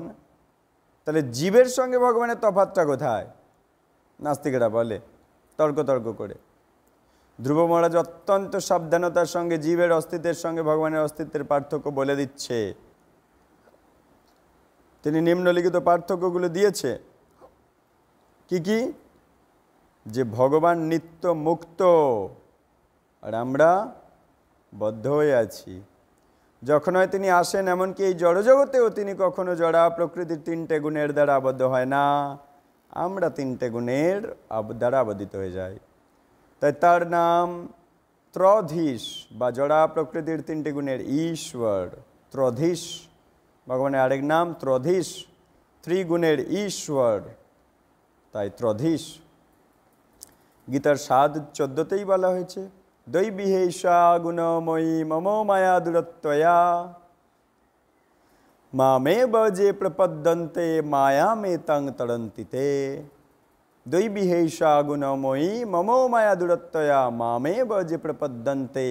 তাহলে জীবের সঙ্গে ভগবানের তফাৎটা কোথায়? নাস্তিকেরা বলে তর্ক করে। ধ্রুব মহারাজ অত্যন্ত সাবধানতার সঙ্গে জীবের অস্তিত্বের সঙ্গে ভগবানের অস্তিত্বের পার্থক্য বলে দিচ্ছে। তিনি নিম্নলিখিত পার্থক্যগুলো দিয়েছে। কি? যে ভগবান নিত্য মুক্ত, আর আমরা বদ্ধ হয়ে আছি। যখন হয় তিনি আসেন, এমনকি এই জড়জগতেও তিনি কখনো জড়া প্রকৃতির 3টে গুণের দ্বারা আবদ্ধ হয় না। আমরা 3টে গুণের দ্বারা আবদ্ধিত হয়ে যাই। তাই তার নাম ত্রধীশ, বা জড়া প্রকৃতির 3টে গুণের ঈশ্বর। ত্রধীশ ভগবানের আরেক নাম, ত্রধীশ, 3 গুণের ঈশ্বর, তাই ত্রধীশ। গীতার 7:14তেই বলা হয়েছে, দৈবিহেষা গুণময়ী মম মায়া দূরত্বয়া মামেব যে প্রপদ্যন্তে মায়ামেতাং তরন্তিতে। দৈবিহেষা গুণময়ী মম মায়া দূরত্বয়া মামেব যে প্রপদ্যন্তে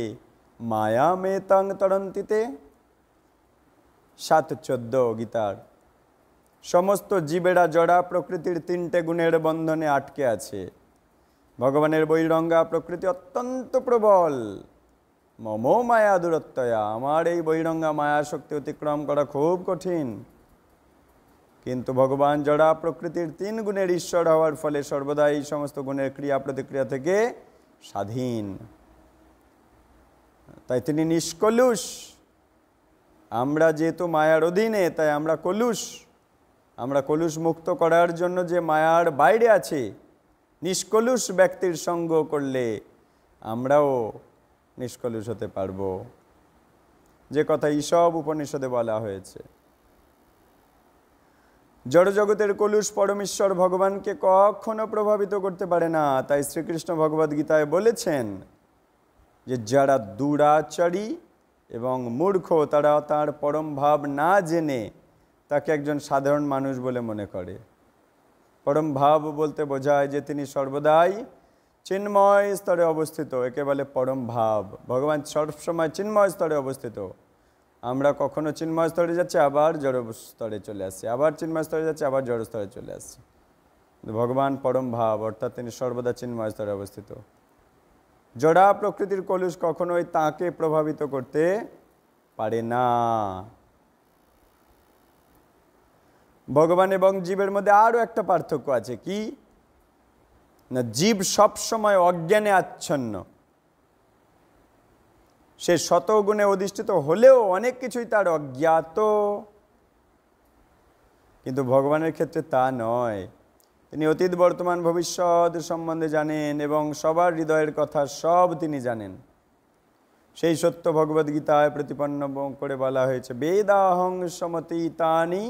মায়ামেতাং তরন্তিতে। 7:14 গীতার। সমস্ত জীবেরা জড়া প্রকৃতির 3টে গুণের বন্ধনে আটকে আছে। ভগবানের বৈরঙ্গা প্রকৃতি অত্যন্ত প্রবল। মম মায়া দূরত্বয়া, আমার এই বৈরঙ্গা মায়া শক্তি অতিক্রম করা খুব কঠিন। কিন্তু ভগবান জড়া প্রকৃতির 3 গুণের ঈশ্বর হওয়ার ফলে সর্বদা এই সমস্ত গুণের ক্রিয়া প্রতিক্রিয়া থেকে স্বাধীন। তাই তিনি নিষ্কলুষ। আমরা যেহেতু মায়ার অধীনে, তাই আমরা কলুষ। আমরা কলুষ মুক্ত করার জন্য যে মায়ার বাইরে আছে, নিষ্কলুষ ব্যক্তির সঙ্গ করলে আমরাও নিষ্কলুষ হতে পারব, যে কথা ঈশব উপনিষদে বলা হয়েছে। জড়জগতের কলুষ পরমেশ্বর ভগবানকে কখনো প্রভাবিত করতে পারে না। তাই শ্রীকৃষ্ণ ভগবদ গীতায় বলেছেন যে যারা দুরাচারী এবং মূর্খ, তারা তার পরম ভাব না জেনে তাকে একজন সাধারণ মানুষ বলে মনে করে। পরম ভাব বলতে বোঝায় যে তিনি সর্বদাই চিন্ময় স্তরে অবস্থিত, একে বলে পরম ভাব। ভগবান সবসময় চিন্ময় স্তরে অবস্থিত। আমরা কখনো চিন্ময় স্তরে যাচ্ছি, আবার জড় স্তরে চলে আসছি, আবার চিন্ময় স্তরে যাচ্ছি, আবার জড় স্তরে চলে আসছি। ভগবান পরম ভাব, অর্থাৎ তিনি সর্বদা চিন্ময় স্তরে অবস্থিত। জড়া প্রকৃতির কলুষ কখনোই তাকে প্রভাবিত করতে পারে না। ভগবান এবং জীবের মধ্যে আরও একটা পার্থক্য আছে। কি না, জীব সবসময় অজ্ঞানে আচ্ছন্ন। সে শতগুণে অধিষ্ঠিত হলেও অনেক কিছুই তার অজ্ঞাত। কিন্তু ভগবানের ক্ষেত্রে তা নয়। তিনি অতীত বর্তমান ভবিষ্যৎ সম্বন্ধে জানেন, এবং সবার হৃদয়ের কথা সব তিনি জানেন। সেই সত্য ভগবদ্গীতায় প্রতিপন্ন করে বলা হয়েছে, বেদাহং সমতীতানি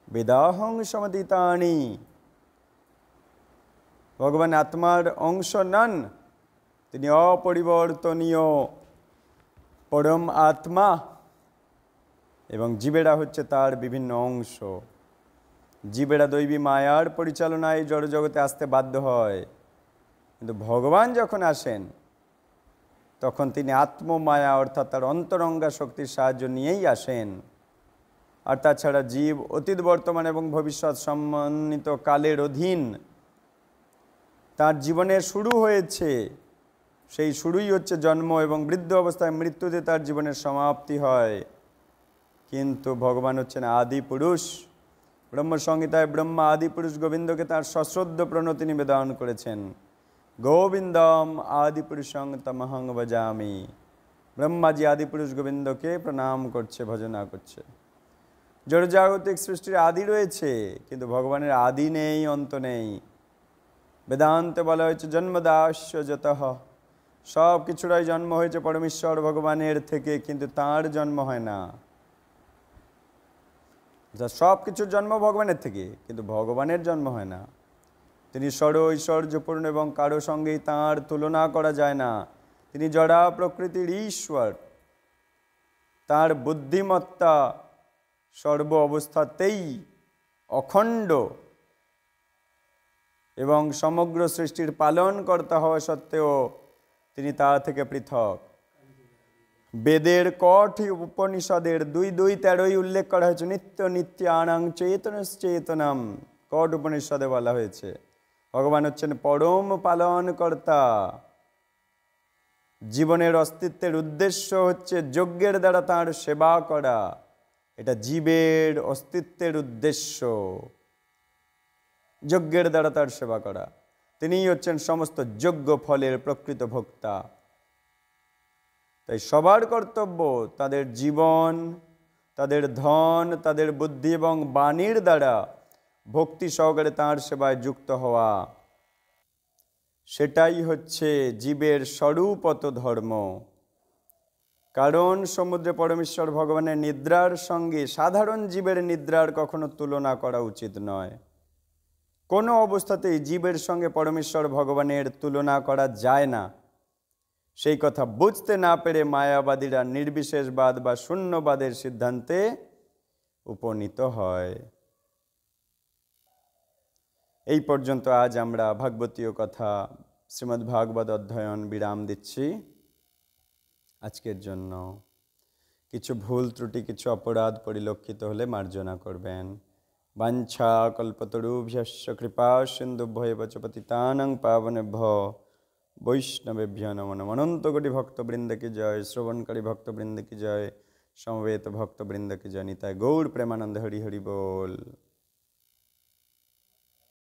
বেদাহং সমতীতানি। ভগবান আত্মার অংশ নন, তিনি অপরিবর্তনীয় পরম আত্মা এবং জীবেরা হচ্ছে তার বিভিন্ন অংশ। জীবেরা দৈবী মায়ার পরিচালনায় জড়জগতে আসতে বাধ্য হয়, কিন্তু ভগবান যখন আসেন তখন তিনি আত্মমায়া অর্থাৎ তার অন্তরঙ্গা শক্তির সাহায্য নিয়েই আসেন। আর তাছাড়া জীব অতীত, বর্তমান এবং ভবিষ্যৎ সম্মানিত কালের অধীন। তার জীবনের শুরু হয়েছে, সেই শুরুই হচ্ছে জন্ম, এবং বৃদ্ধ অবস্থায় মৃত্যুতে তার জীবনের সমাপ্তি হয়। কিন্তু ভগবান হচ্ছেন আদি পুরুষ। ব্রহ্মসংহিতায় ব্রহ্মা আদি পুরুষ গোবিন্দকে তার সশ্রদ্ধ প্রণতি নিবেদন করেছেন। গোবিন্দম আদি পুরুষং তমহং ভজামি। ব্রহ্মাজি আদি পুরুষ গোবিন্দকে প্রণাম করছে, ভজনা করছে। জড়জাগতিক সৃষ্টির আদি রয়েছে, কিন্তু ভগবানের আদি নেই, অন্ত নেই। বেদান্তে বলা হয়েছে জন্মদাস্য যতঃ, সব কিছুরাই জন্ম হয়েছে পরমেশ্বর ভগবানের থেকে, কিন্তু তার জন্ম হয় না। সব কিছুর জন্ম ভগবানের থেকে, কিন্তু ভগবানের জন্ম হয় না। তিনি সর ঐশ্বর্যপূর্ণ এবং কারো সঙ্গেই তাঁর তুলনা করা যায় না। তিনি জড়া প্রকৃতির ঈশ্বর। তার বুদ্ধিমত্তা সর্ব অবস্থাতেই অখণ্ড এবং সমগ্র সৃষ্টির পালনকর্তা হওয়া সত্ত্বেও তিনি তা থেকে পৃথক। বেদের কঠ উপনিষদের 2:2-13 উল্লেখ করা হয়েছে নিত্য নিত্যানাং চেতনশ্চেতনম। কঠ উপনিষদে বলা হয়েছে ভগবান হচ্ছেন পরম পালনকর্তা। জীবনের অস্তিত্বের উদ্দেশ্য হচ্ছে যজ্ঞের দ্বারা তাঁর সেবা করা। এটা জীবের অস্তিত্বের উদ্দেশ্য, যজ্ঞের দ্বারা তার সেবা করা। তিনিই হচ্ছেন সমস্ত যজ্ঞ ফলের প্রকৃত ভোক্তা। তাই সবার কর্তব্য তাদের জীবন, তাদের ধন, তাদের বুদ্ধি এবং বাণীর দ্বারা ভক্তি সহকারে তাঁর সেবায় যুক্ত হওয়া। সেটাই হচ্ছে জীবের স্বরূপত ধর্ম। কারণ সমুদ্রে পরমেশ্বর ভগবানের নিদ্রার সঙ্গে সাধারণ জীবের নিদ্রার কখনো তুলনা করা উচিত নয়। কোনো অবস্থাতেই জীবের সঙ্গে পরমেশ্বর ভগবানের তুলনা করা যায় না। সেই কথা বুঝতে না পেরে মায়াবাদীরা নির্বিশেষবাদ বা শূন্যবাদের সিদ্ধান্তে উপনীত হয়। এই পর্যন্ত আজ আমরা ভাগবতীয় কথা শ্রীমদ্ ভাগবত অধ্যয়ন বিরাম দিচ্ছি আজকের জন্য। কিছু ভুল ত্রুটি, কিছু অপরাধ পরিলক্ষিত হলে মার্জনা করবেন। বাঞ্ছা কল্পতরুভ্যশ্চ কৃপা সিন্ধুভ্যেব চ পতিতানাং পাবনেভ্যো বৈষ্ণবেভ্যো নমো নমঃ। অনন্ত কোটি ভক্তবৃন্দ কি জয়, শ্রবণকারী ভক্তবৃন্দ কি জয়, সমবেত ভক্তবৃন্দ কি জয়। নিতাই গৌর প্রেমানন্দ। হরি হরি বল।